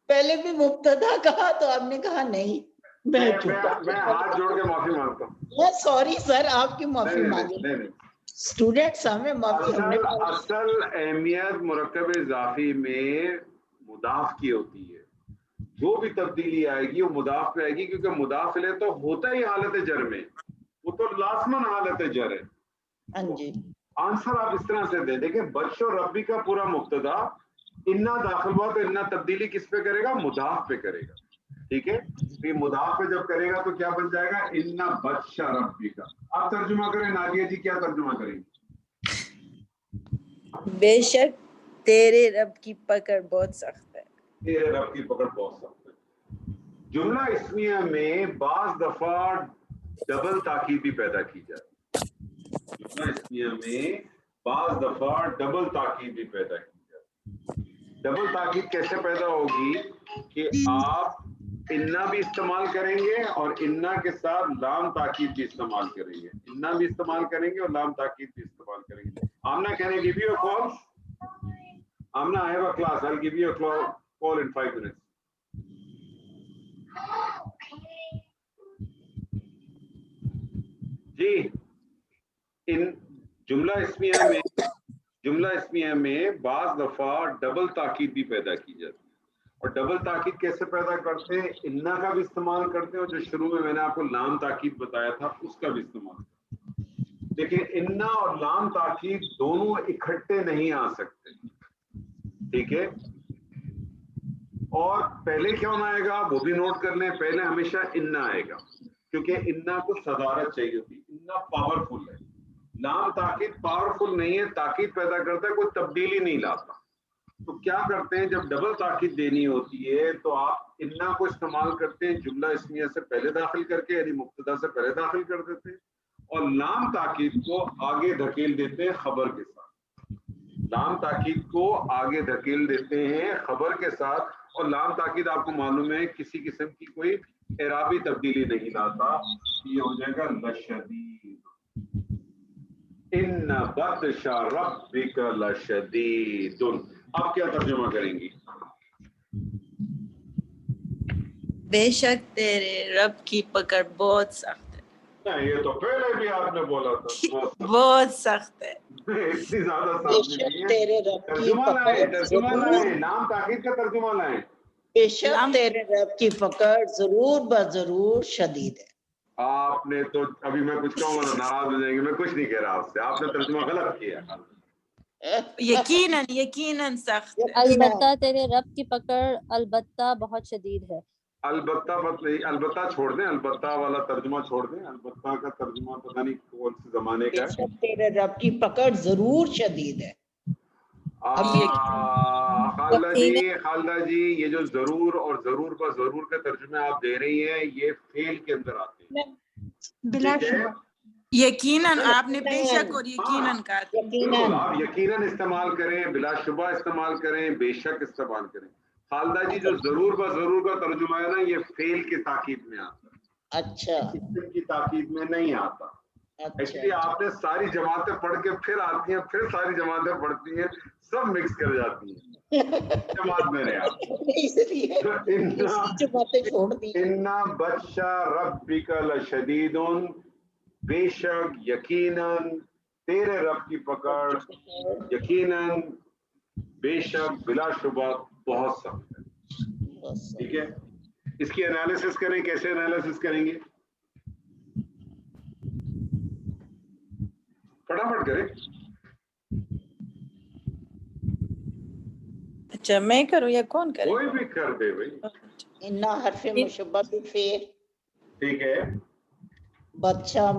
पहले भी मुब्तदा कहा तो आपने कहा नहीं, मैं हाथ जोड़ के माफी मांगता हूँ। सॉरी सर, आपकी माफी मांगे, नहीं। स्टूडेंट्स हमें माफी हमने असल अहमियत मुरक्कब इजाफी में मुदाफ की होती है। जो भी तब्दीली आएगी वो मुदाफ पे आएगी, क्योंकि मुदाफ ले तो होता ही हालत जर में, वो तो लाजमन हालत जर है। हाँ जी। आंसर आप इस तरह से दे देंगे, बच्चों रब्बी का पूरा मुब्तदा, इन्ना दाखिल हुआ तो इन्ना तब्दीली किस पे करेगा? मुदाफ पे करेगा। ठीक है, तो ये मुदाफ पे जब करेगा तो क्या बन जाएगा? इन्ना बच्चा रब्बी का। आप तर्जुमा करें, नादिया जी क्या तर्जुमा करेंगे? बेशक तेरे रब की पकड़ बहुत सख्त है। तेरे रब की पकड़ बहुत सख्त है। जुमला इस्मिया में बाज दफा डबल ताकीद भी पैदा की जाती है। जुमला इस्मिया में बाज दफा डबल ताकीद भी पैदा की जाती है। डबल ताकीद कैसे पैदा होगी कि आप इन्ना भी इस्तेमाल करेंगे और इन्ना के साथ लाम ताकीद भी इस्तेमाल करेंगे, इन्ना भी इस्तेमाल करेंगे और लाम ताकीद भी इस्तेमाल करेंगे। आमना, can I give you a call? Amna, I have a class. I'll give you a call in 5 minutes. जी, इन जुमला इस्मिया में बाज दफा डबल ताकीद भी पैदा की जाती है। और डबल ताकीद कैसे पैदा करते हैं? इन्ना का भी इस्तेमाल करते हैं और जो शुरू में मैंने आपको लाम ताकीद बताया था उसका भी इस्तेमाल करते हैं। लेकिन इन्ना और लाम ताकीद दोनों इकट्ठे नहीं आ सकते, ठीक है? और पहले क्या होना आएगा वो भी नोट कर लें, पहले हमेशा इन्ना आएगा, क्योंकि इन्ना को सदारत चाहिए होती, इन्ना पावरफुल है। लाम ताकीद पावरफुल नहीं है, ताकीद पैदा करता है, कोई तब्दीली नहीं लाता। तो क्या करते हैं, जब डबल ताकीद देनी होती है तो आप इन्ना को इस्तेमाल करते हैं जुमला इस्मिया से पहले दाखिल करके, यानी मुब्तदा से पहले दाखिल कर देते हैं, और लाम ताकीद को आगे धकेल देते हैं खबर के साथ। लाम ताकीद को आगे धकेल देते हैं खबर के साथ, और लाम ताकीद आपको मालूम है किसी किस्म की कोई एराबी तब्दीली नहीं लाता। ये हो जाएगा लशदीद, इन्ना बत्शा रब्बिका लशदीदुन। आप क्या तर्जुमा करेंगी? बेशक तेरे रब की पकड़ बहुत सख्त है। نہیں یہ تو پہلے بھی آپ نے بولا تھا بہت سخت ہے. اتنی زیادہ بے سخت شک نہیں ہے. تیرے رب کی ترجمہ لائیں پکڑ ترجمہ ضرور لائیں لام تاکید کا ترجمہ لائیں. بے شک تیرے رب کی پکڑ ضرور بضرور شدید ہے. آپ نے تو ابھی میں کچھ کہوں گا تو ناراض ہو جائیں گے. میں کچھ نہیں کہہ رہا آپ سے. آپ نے ترجمہ غلط کیا. یقیناً یقیناً سخت ہے. البتہ تیرے رب کی پکڑ البتہ بہت شدید ہے. البتہ مت نہیں، البتہ چھوڑ دیں، البتہ والا ترجمہ چھوڑ دیں. البتہ کا ترجمہ پتہ نہیں کون سے زمانے کا بے ہے. شک تیرے رب کی پکڑ ضرور شدید ہے. خالدہ جی یہ جو ضرور اور ضرور کا ضرور کے ترجمے آپ دے رہی ہیں یہ فعل کے اندر آتے ہیں. بلا شبہ یقیناً آپ نے بے شک اور یقیناً کہا تھا. بالکل آپ یقیناً استعمال کریں، بلا شبہ استعمال کریں، بے شک استعمال کریں. خالدہ جی جو ضرور با ضرور کا ترجمہ ہے نا یہ فعل کی تاکید میں آتا ہے، اچھا اسم کی تاکید میں نہیں آتا. اچھا ایکچولی آپ نے ساری جماعتیں پڑھ کے پھر آتی ہیں، پھر ساری جماعتیں پڑھتی ہیں، سب مکس کر جاتی ہیں جماعت میں نے آپ. اس لیے جماعتیں چھوڑ دی. اِنَّ بَطْشَ رَبِّكَ لَشَدِیدٌ، بے شک یقیناً تیرے رب کی پکڑ یقیناً بے شک بلا شبہ بہت سخت ہے. ٹھیک ہے اس کی انالیسس کریں. کیسے انالیسس کریں گے؟ فٹافٹ کریں. اچھا میں کروں یا کون کرے؟ کوئی بھی کر دے بھائی. انا حرف مشبہ بالفعل. ٹھیک ہے بادشاہ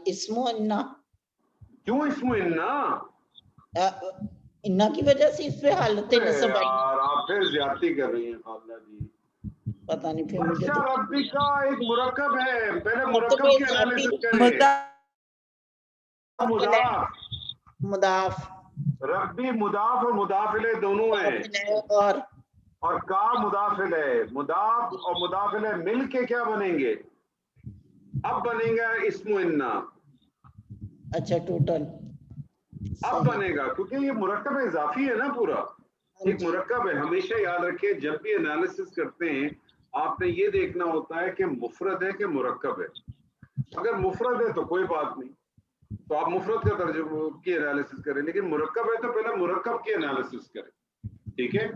اسم انا. کیوں اسم انا؟ انا کی وجہ سے اس پہ حالت نصب آئی. یار آپ پھر زیادتی کر رہی ہیں خالدہ جی. پتہ نہیں پھر مجھے بادشاہ تو ربی کا ایک مرکب ہے، پہلے مرکب مرتبہ کی اضافی انالیسس کریں. مضاف مضاف ربی مضاف اور مضاف الیہ دونوں ہیں، اور کا مضاف الیہ. مضاف اور مضاف الیہ مل کے کیا بنیں گے؟ اب بنے گا اسم انا. اچھا ٹوٹل اب بنے گا کیونکہ یہ مرکب اضافی ہے نا پورا. ایک مرکب ہے. ہمیشہ یاد رکھیں جب بھی انالیسس کرتے ہیں آپ نے یہ دیکھنا ہوتا ہے کہ مفرد ہے کہ مرکب ہے. اگر مفرد ہے تو کوئی بات نہیں، تو آپ مفرد کا ترجمہ کی انالیسس کریں، لیکن مرکب ہے تو پہلے مرکب کی انالیسس کریں. ٹھیک ہے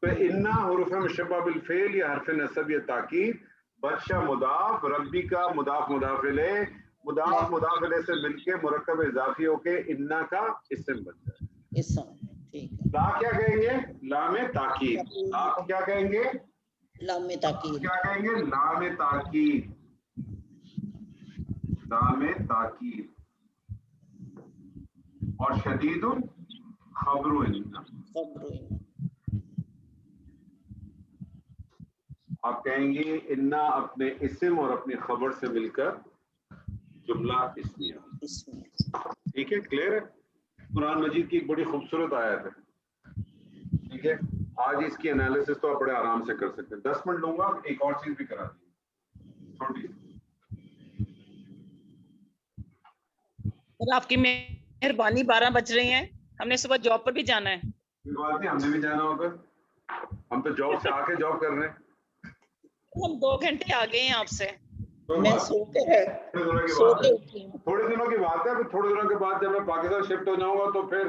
تو انا حروف مشبہ بالفعل یا حرف نصب یا تاکید. بادشاہ مضاف، ربی کا مضاف مضاف الیہ، مضاف مضاف الیہ سے مل کے مرکب اضافی ہو کے انا کا اسم بن جائے. اسم ٹھیک ہے. لا کیا کہیں گے؟ لام تاکید. لا کو کیا کہیں گے؟ لام تاکید. کیا کہیں گے؟ لام تاکید. لام تاکید. اور شدید خبر انا. آپ کہیں گے انا اپنے اسم اور اپنی خبر سے مل کر جملہ اسمیہ. ٹھیک ہے کلیئر ہے. قرآن مجید کی ایک بڑی خوبصورت آیت ہے. ٹھیک ہے آج اس کی انالیسس تو آپ بڑے آرام سے کر سکتے ہیں. 10 منٹ لوں گا. ایک اور چیز بھی کرا دی چھوٹی. اور آپ کی مہربانی 12 بج رہی ہیں، ہم نے صبح جاب پر بھی جانا ہے. کوئی بات نہیں، ہم نے بھی جانا ہوگا. ہم تو جاب سے آ کے جاب کر رہے ہیں. ہم 2 گھنٹے آگے ہیں آپ سے. میں سوتے ہیں تھوڑے دنوں کی بات ہے. پھر تھوڑے دنوں کے بعد جب میں پاکستان شفٹ ہو جاؤں گا تو پھر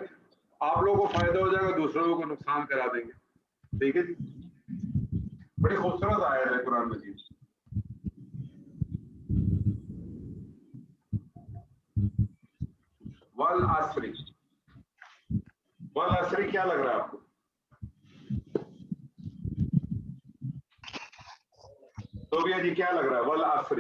آپ لوگوں کو فائدہ ہو جائے گا، دوسروں کو نقصان کرا دیں گے. ٹھیک ہے جی. بڑی خوبصورت آیت ہے قرآن مجید. والعصر. والعصر کیا لگ رہا ہے آپ کو؟ صوفیہ جی کیا لگ رہا ہے والعصر؟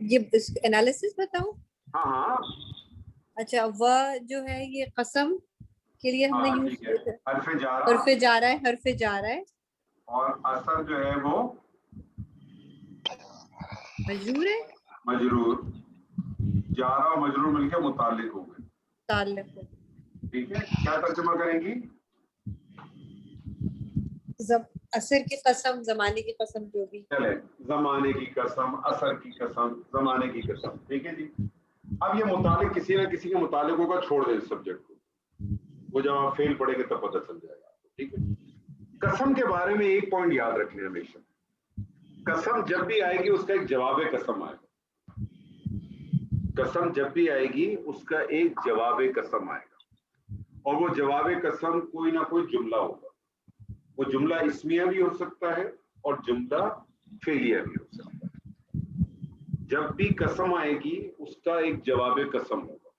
یہ انالیسس بتاؤں؟ ہاں ہاں اچھا وہ جو ہے یہ قسم کے لیے ہم نے یوز ٹھیک ہے. حرف جارہ، حرف جارہ ہے، حرف جارہ ہے. اور اثر جو ہے وہ مجرور ہے. مجرور. جارہ اور مجرور مل کے متعلق ہو گئے. تعلق ہے. ٹھیک ہے کیا ترجمہ کریں گی؟ اثر کی قسم، زمانے کی قسم، جو بھی چلے زمانے کی قسم، اثر کی قسم، زمانے کی قسم. ٹھیک ہے جی. اب یہ متعلق کسی نہ کسی کے متعلق ہوگا. چھوڑ دیں اس سبجیکٹ کو، وہ جب آپ فیل پڑھیں گے تب پتہ چل جائے گا. ٹھیک ہے कसम के बारे में एक पॉइंट याद रखना हमेशा, कसम जब भी आएगी उसका एक जवाब कसम आएगा, कसम जब भी आएगी उसका एक जवाब कसम आएगा, और वो जवाब कसम कोई ना कोई जुमला होगा। वो जुमला इस्मिया भी हो सकता है और जुमला फेलिया भी हो सकता है। जब भी कसम आएगी उसका एक जवाब कसम होगा,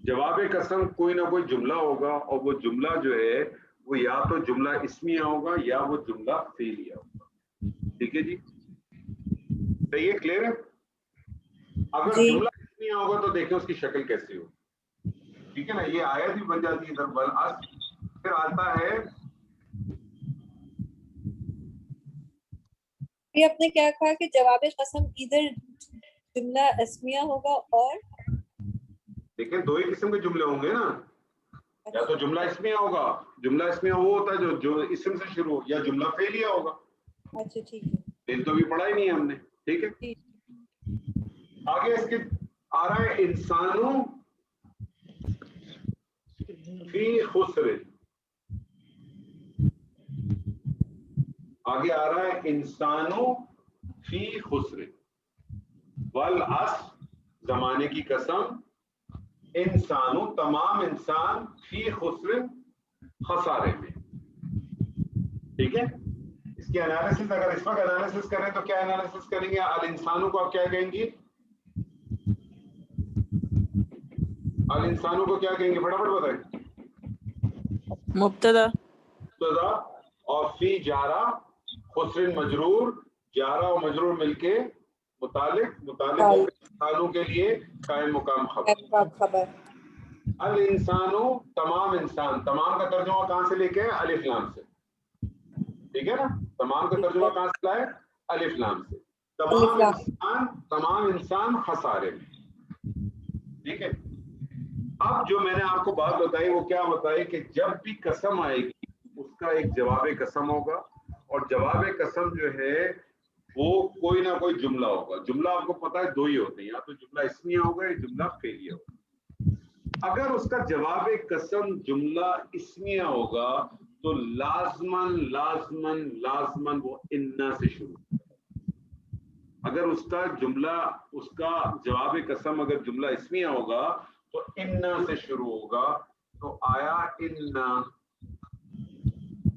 जवाब कसम कोई ना कोई जुमला होगा, और वो जुमला जो है वो या तो जुमला इस्मिया होगा या वो जुमला फेलिया होगा। ठीक है जी, तो ये क्लियर है? अगर जी। जुमला इस्मिया होगा तो देखें उसकी शक्ल कैसी हो, ठीक है ना, ये आयत भी बन जाती है इधर वल अस्र। फिर आता है, ये आपने क्या कहा कि जवाब कसम इधर जुमला अस्मिया होगा और देखिए दो ही किस्म के जुमले होंगे ना, या तो जुमला इस्मिया होगा, जुमला इस्मिया वो होता है जो इस्म से शुरू हो, या जुमला फेलिया होगा। अच्छा ठीक है, इन तो भी पढ़ा ही नहीं है हमने, ठीक है। ठीक। आगे इसके आ रहा है इंसानों फी खुस्र, आगे आ रहा है इंसानों फी खुस्र, वल अस्र जमाने की कसम, इंसानों तमाम इंसान फी खुस्र खसारे में। ठीक है, इसकी एनालिसिस अगर इस वक्त एनालिसिस करें तो क्या एनालिसिस करेंगे? अल इंसानों को आप क्या कहेंगे? अल इंसानों को क्या कहेंगे? फटाफट बताएं। मुब्तदा। मुब्तदा और फी जारा खुस्रिन मजरूर, जारा और मजरूर मिलके मुतालिक, मुतालिक इंसानों के लिए कायम मुकाम खबर। खबर अल इंसानों तमाम इंसान, तमाम का तर्जुमा कहां से लेके है? अलिफ लाम से, ठीक है ना, तमाम का तर्जुमा कहां से लाए? अलिफ लाम से। तमाम इंसान खसारे में। ठीक है, अब जो मैंने आपको बात बताई वो क्या बताई कि जब भी कसम आएगी उसका एक जवाब कसम होगा, और जवाब कसम जो है वो कोई ना कोई जुमला होगा। जुमला आपको पता है दो ही होते हैं, या तो जुमला इस्मिया होगा या जुमला फेलिया होगा। अगर उसका जवाब कसम जुमला इस्मिया होगा तो लाजमन लाजमन लाजमन वो इन्ना से शुरू होगा। अगर उसका जुमला, उसका जवाब कसम अगर जुमला इस्मिया होगा तो इन्ना से शुरू होगा। तो आया इन्ना,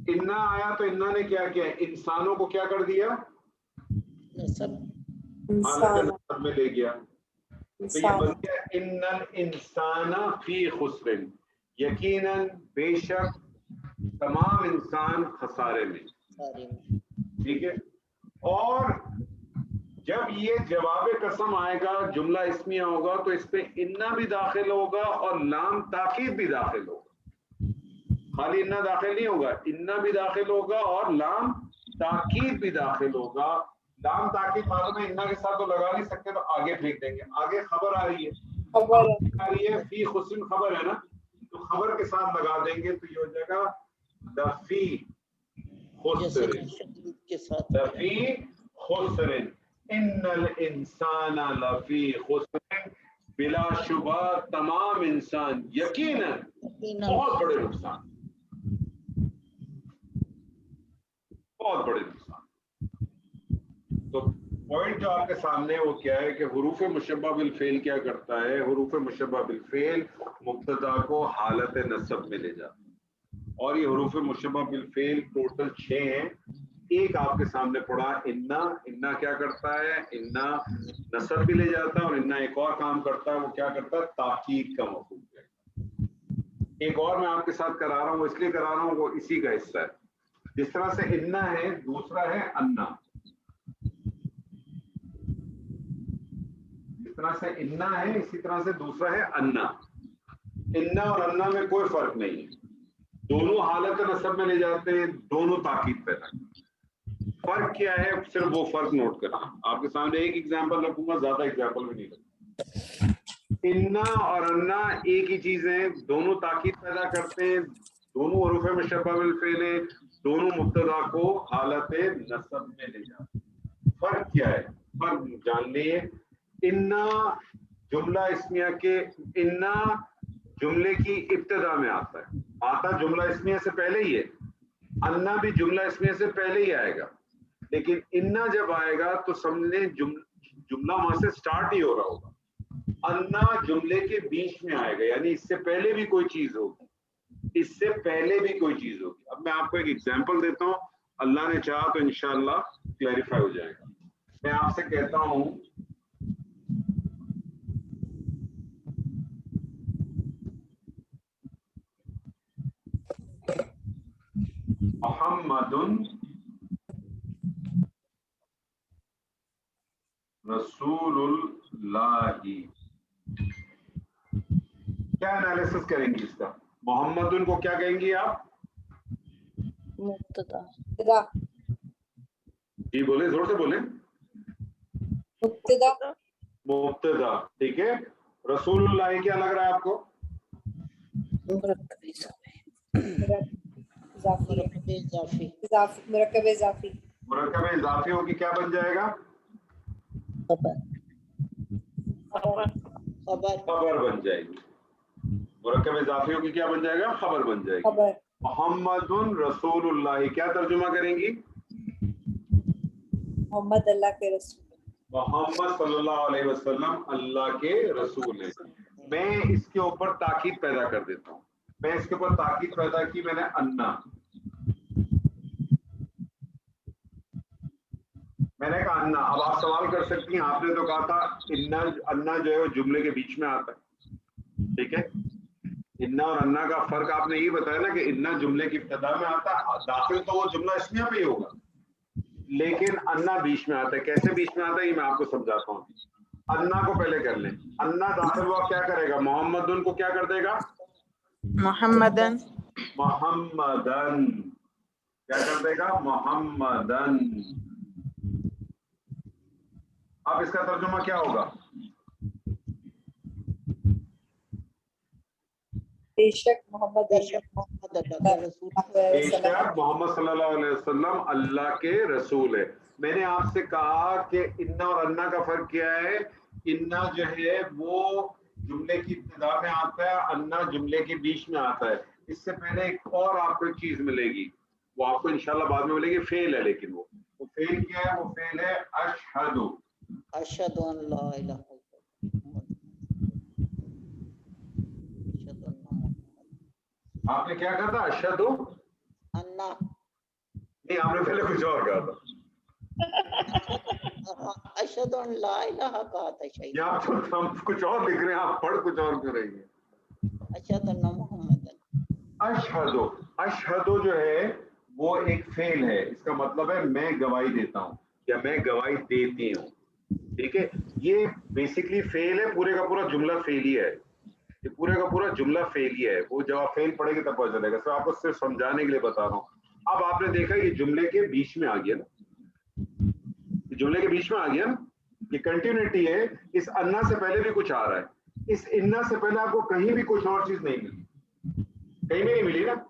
इन्ना आया तो इन्ना ने क्या किया? इंसानों को क्या कर दिया? हालत नसब में ले गया। तो ये बन गया इन्नल इंसाना फी खुस्रिन, यकीनन बेशक तमाम इंसान खसारे में। ठीक है, और जब ये जवाब कसम आएगा जुमला इस्मिया होगा तो इस पे इन्ना भी दाखिल होगा और लाम ताकीद भी दाखिल होगा। खाली इन्ना दाखिल नहीं होगा, इन्ना भी दाखिल होगा और लाम ताकीद भी दाखिल होगा। लाम ताकीद मालूम है, इन्ना के साथ तो लगा नहीं सकते तो आगे फेंक देंगे। आगे खबर आ रही है, खबर आ रही है, फी खुस्रिन खबर है ना, तो खबर के साथ लगा देंगे तो ये हो जाएगा दफी खुस्रिन, दफी खुस्रिन, इन्नल इंसाना लफी खुस्रिन, बिलाशुबा तमाम इंसान यकीनन बहुत बड़े नुकसान, बहुत बड़े नुकसान। तो पॉइंट जो आपके सामने है वो क्या है कि हुरूफ मुशब्बा बिल फेल क्या करता है? हुरूफ मुशब्बा बिल फेल मुब्तदा को हालत नसब में ले जाता है, और ये हुरूफ मुशब्बा बिल फेल टोटल 6 हैं। एक आपके सामने पड़ा इन्ना, इन्ना क्या करता है? इन्ना नसब भी ले जाता है, और इन्ना एक और काम करता है, वो क्या करता है? ताकीद का मफहूम है। एक और मैं आपके साथ करा रहा हूँ, इसलिए करा रहा हूँ वो इसी का हिस्सा है। जिस तरह से इन्ना है, दूसरा है अन्ना। जिस तरह से इन्ना है इसी तरह से दूसरा है अन्ना। इन्ना और अन्ना में कोई फर्क नहीं है, दोनों हालत नसब में ले जाते हैं, दोनों ताकीद पैदा करते हैं। फर्क क्या है? सिर्फ वो फर्क नोट करना। आपके सामने एक एग्जांपल रखूंगा, ज्यादा एग्जांपल भी नहीं रखूंगा। इन्ना और अन्ना एक ही चीज है, दोनों ताकीद पैदा करते हैं, दोनों हुरूफ मुशब्बा बिल फेल है, दोनों मुब्तदा को हालत नसब में ले जाते हैं। फर्क क्या है? फर्क जान लिए। इन्ना जुमला इस्मिया के, इन्ना जुमले की इब्तिदा में आता है, आता जुमला इस्मिया से पहले ही है, अन्ना भी जुमला इसमें से पहले ही आएगा, लेकिन इन्ना जब आएगा तो समझने जुमला वहां से स्टार्ट ही हो रहा होगा। अन्ना जुमले के बीच में आएगा, यानी इससे पहले भी कोई चीज होगी, इससे पहले भी कोई चीज होगी। अब मैं आपको एक एग्जांपल देता हूँ, अल्लाह ने चाहा तो इंशाअल्लाह क्लैरिफाई हो जाएगा। मैं आपसे कहता हूँ मुहम्मदुन रसूलुल्लाही, क्या एनालिसिस करेंगी इसका? मोहम्मदुन को क्या कहेंगी आप? मुब्तदा जी बोले, जोर से बोले। मुब्तदा मुब्तदा, ठीक है। रसूलुल्लाह क्या लग रहा है आपको? मुरक्कब इजाफी मुरक्कब इजाफी मुरक्कब इजाफी मुरक्कब इजाफी होगी, क्या बन जाएगा? खबर खबर बन जाएगी। मुरक्कब इजाफी होगी, क्या बन जाएगा? खबर बन जाएगी। खबर मोहम्मदुन रसूलुल्लाह क्या तर्जुमा करेंगी? मोहम्मद अल्लाह के रसूल, मोहम्मद सल्लल्लाहु अलैहि वसल्लम अल्लाह के रसूल हैं। मैं इसके ऊपर ताकीद पैदा कर देता हूँ। मैं इसके ऊपर ताकीद पैदा की, मैंने अन्ना, मैंने कहा अन्ना। अब आप सवाल कर सकती हैं, आपने तो कहा था इन्ना, अन्ना जो है वो जुमले के बीच में आता है, ठीक है। इन्ना और अन्ना का फर्क आपने ये बताया ना कि इन्ना जुमले की इब्तिदा में आता है, दाखिल तो वो जुमला इसमें भी होगा, लेकिन अन्ना बीच में आता है। कैसे बीच में आता है ये मैं आपको समझाता हूँ। अन्ना को पहले कर लें। अन्ना दाखिल हुआ, क्या करेगा? मोहम्मदुन को क्या कर देगा? मुहम्मदन मोहम्मदन, क्या कर देगा? मोहम्मदन। अब इसका तर्जुमा क्या होगा? बेशक मोहम्मद मोहम्मद अल्लाह के रसूल, बेशक मोहम्मद सल्लल्लाहु अलैहि वसल्लम अल्लाह के रसूल है। मैंने आपसे कहा कि इन्ना और अन्ना का फर्क क्या है? इन्ना जो है वो जुमले की इब्तिदा में आता है, अन्ना जुमले के बीच में आता है। इससे पहले एक और आपको एक चीज मिलेगी, वो आपको इंशाल्लाह बाद में मिलेगी, फेल है। लेकिन वो फेल क्या है? वो फेल है अशहदु। अशहदु अन ला इलाहा इल्लल्लाह, आपने क्या कहा था? अशहदु अन्ना, नहीं, आपने पहले कुछ और कहा था। अशहदु अन ला इलाहा कहा था शायद। या आप तो हम कुछ और लिख रहे हैं, आप पढ़ कुछ और करेंगे। अशहदु अन्ना मुहम्मदन, अशहदु, अशहदु जो है वो एक फेल है। इसका मतलब है मैं गवाही देता हूँ या मैं गवाही देती हूँ, ठीक है। ये बेसिकली फेल है, पूरे का पूरा जुमला फेल ही है। ये पूरे का पूरा जुमला फेल ही है। वो जब आप फेल पढ़ेंगे तब पता चलेगा। सिर्फ आपको सिर्फ समझाने के लिए बता रहा हूँ। अब आपने देखा ये जुमले के बीच में आ गया ना, ये जुमले के बीच में आ गया ना, ये कंटिन्यूटी है। इस अन्ना से पहले भी कुछ आ रहा है, इस इन्ना से पहले आपको कहीं भी कुछ और चीज नहीं मिली, कहीं भी नहीं मिली ना।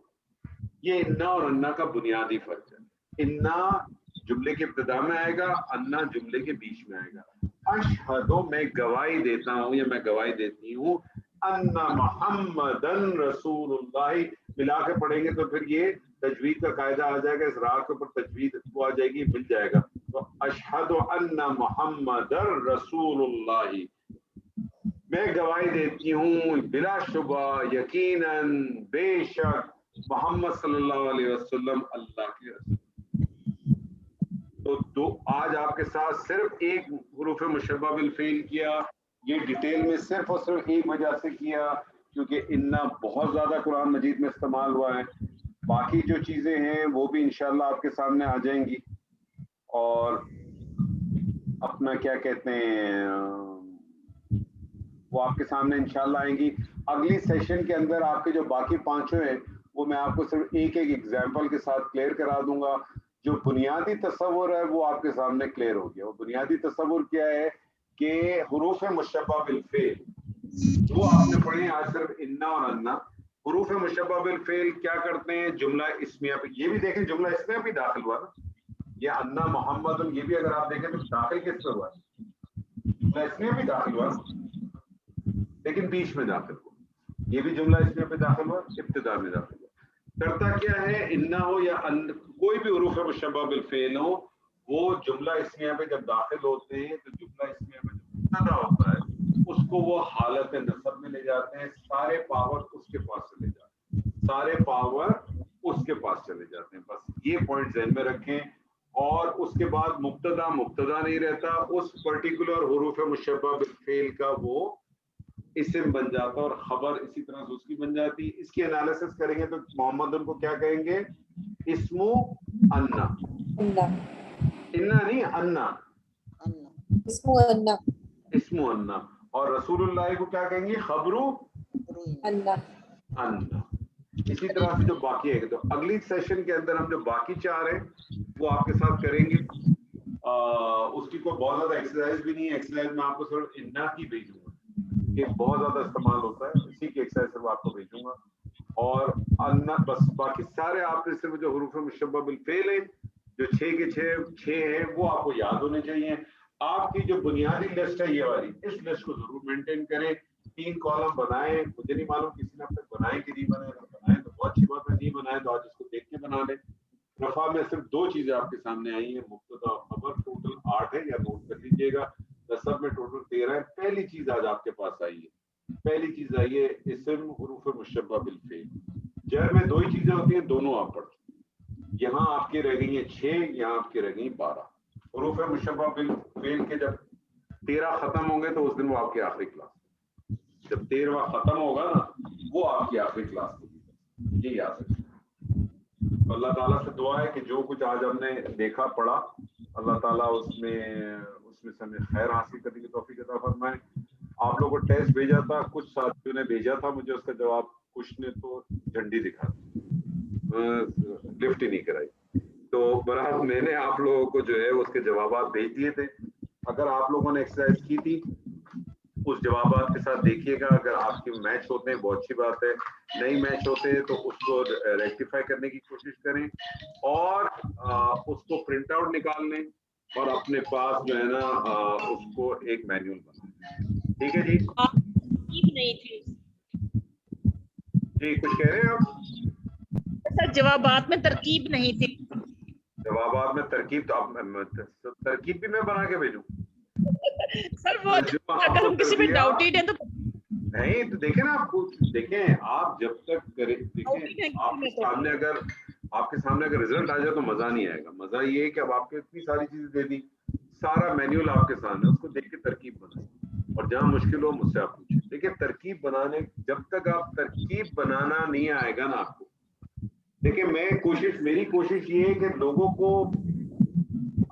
ये इन्ना और अन्ना का बुनियादी फर्क है। इन्ना जुमले के इब्तिदा में आएगा, अन्ना जुमले के बीच में आएगा। अशहदु, मैं गवाही देता हूँ या मैं गवाही देती हूँ, अन्ना मुहम्मदन रसूलुल्लाह, मिला के पढ़ेंगे तो फिर ये तजवीद का कायदा आ जाएगा। इस राह के ऊपर तजवीद वो आ जाएगी, मिल जाएगा। तो अशहदु अन्ना मुहम्मदन रसूलुल्लाह, मैं गवाही देती हूँ बिलाशुबा, यकीनन, बेशक मोहम्मद सल्लल्लाहु अलैहि वसल्लम अल्लाह के रसूल। तो आज आपके साथ सिर्फ एक हुरूफ मुशब्बह बिल फ़ील किया। ये डिटेल में सिर्फ और सिर्फ एक वजह से किया क्योंकि इन्ना बहुत ज़्यादा कुरान मजीद में इस्तेमाल हुआ है। बाकी जो चीज़ें हैं वो भी इंशाल्लाह आपके सामने आ जाएंगी और अपना क्या कहते हैं वो आपके सामने इंशाल्लाह आएंगी। अगली सेशन के अंदर आपके जो बाकी पांचों हैं वो मैं आपको सिर्फ एक एक एग्जाम्पल के साथ क्लियर करा दूंगा। जो बुनियादी तस्वुर है वो आपके सामने क्लियर हो गया। वो बुनियादी तस्वुर क्या है कि हुरूफ मुशब्बह बिल फ़ेल वो आपने पढ़े आज सिर्फ इन्ना और अन्ना। हुरूफ मुशब्बह बिल फ़ेल क्या करते हैं? जुमला इस्मिया पे, ये भी देखें जुमला इस्मिया भी दाखिल हुआ ना, ये अन्ना मोहम्मद, ये भी अगर आप देखें तो दाखिल किस पे हुआ? जुमला इस्मिया भी दाखिल हुआ लेकिन बीच में दाखिल हुआ। ये भी जुमला इस्मिया पे दाखिल हुआ, इब्तिदा में दाखिल हुआ। करता क्या है, इन्ना हो या कोई भी उरूफ मुशब्बह बिल फेल हो, वो जुमला इस्मिया पे जब दाखिल होते हैं तो जुमला इस्मिया में जो मुब्तदा होता है उसको वो हालत नसब में ले जाते हैं, सारे पावर उसके पास चले जाते हैं, सारे पावर उसके पास चले जाते हैं। बस ये पॉइंट ज़हन में रखें। और उसके बाद मुब्तदा मुब्तदा नहीं रहता, उस पर्टिकुलर हुरूफ मुशब्बह बिल फेल का वो इस्म बन जाता और खबर इसी तरह से उसकी बन जाती। इसकी एनालिसिस करेंगे तो मोहम्मद उनको क्या कहेंगे, इस्मु अन्ना, इन्ना नहीं अन्ना, इस्मु अन्ना। और रसूलुल्लाह को क्या कहेंगे, खबरू अन्ना। इसी तरह से जो बाकी है, तो अगली सेशन के अंदर हम जो बाकी चार हैं वो आपके साथ करेंगे। उसकी कोई बहुत ज्यादा एक्सरसाइज भी नहीं है, एक्सरसाइज में आपको सिर्फ इन्ना की भेजूंगा, ये बहुत ज्यादा इस्तेमाल होता है, इसी की एक्सरसाइज सिर्फ आपको भेजूंगा। और अन्ना बस, बाकी सारे आपने सिर्फ जो हुरूफ मुशब्बह बिल फेल है जो 6 के 6 हैं वो आपको याद होने चाहिए। आपकी जो बुनियादी लिस्ट है ये वाली, इस लिस्ट को जरूर मेंटेन करें। 3 कॉलम बनाएं, मुझे नहीं मालूम किसी ने अब तक बनाए कि नहीं बनाए, बनाए तो बहुत अच्छी बात है, नहीं बनाए तो आज इसको देख के बना ले। रफा में सिर्फ 2 चीजें आपके सामने आई हैं, मुब्तदा और खबर, टोटल 8 है, या नोट कर लीजिएगा। नसब में टोटल 13 है। पहली चीज आज आपके पास आई है, पहली चीज आई है इस्म हुरूफ मुशब्बह बिल फेल। जर में 2 ही चीजें होती हैं, दोनों आप पढ़, यहाँ आपकी रह गई है 6, यहाँ आपकी रह गई 12। हुरूफ मुशब्बह बिल फेल के जब 13 खत्म होंगे तो उस दिन वो आपकी आखिरी क्लास, जब 13वां खत्म होगा ना वो आपकी आखिरी क्लास होगी, ये याद रखिए। अल्लाह ताला से दुआ है कि जो कुछ आज हमने देखा पढ़ा, अल्लाह ताला उसमें से हमें खैर हासिल करने की तौफीक अता फरमाए। आप लोगों को टेस्ट भेजा था, कुछ साथियों ने भेजा था मुझे उसका जवाब, कुछ ने तो झंडी दिखा दी, लिफ्ट ही नहीं कराई। तो बहरहाल मैंने आप लोगों को जो है उसके जवाब भेज दिए थे। अगर आप लोगों ने एक्सरसाइज की थी उस जवाब के साथ देखिएगा, अगर आपके मैच होते हैं बहुत अच्छी बात है, नहीं मैच होते हैं तो उसको रेक्टिफाई करने की कोशिश करें और उसको प्रिंट आउट निकाल लें और अपने पास जो है ना उसको एक मैनुअल बनाएं। ठीक है जी? नहीं थी जी, कुछ कह रहे हैं आप? सर जवाबात में तरकीब नहीं थी। जवाबात में तरकीब, तो तरकीब भी मैं बना के भेजूं? सर वो अगर हम किसी में डाउटेड हैं तो नहीं, तो देखें ना, आपको देखें, आप जब तक करें, देखें आपके सामने अगर रिजल्ट आ जाए तो मजा नहीं आएगा। मजा ये है कि अब आपको इतनी सारी चीजें दे दी, सारा मैनुअल आपके सामने, उसको देख के तरकीब बनाए और जहां मुश्किल हो मुझसे आप पूछें। देखिए तरकीब बनाने, जब तक आप तरकीब बनाना नहीं आएगा ना आपको, देखिए मेरी कोशिश ये है कि लोगों को,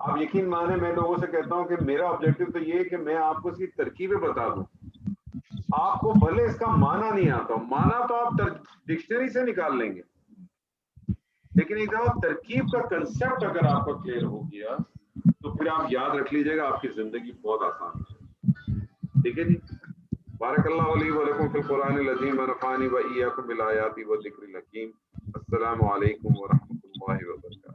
आप यकीन माने मैं लोगों से कहता हूं कि मेरा ऑब्जेक्टिव तो ये है कि मैं आपको इसकी तरकीबें बता दूं। आपको भले इसका माना नहीं आता, माना तो आप डिक्शनरी से निकाल लेंगे, लेकिन एक दफा तरकीब का कंसेप्ट अगर आपको क्लियर हो गया तो फिर आप याद रख लीजिएगा, आपकी जिंदगी बहुत आसान है। ठीक है जी? बारकल्लाहु ली व लकुम फिल कुरानिल अज़ीम व नफ़अनी व इय्याकुम बिल आयाति व ज़िक्रिल हकीम। अस्सलामु अलैकुम व रहमतुल्लाहि व बरकातहू।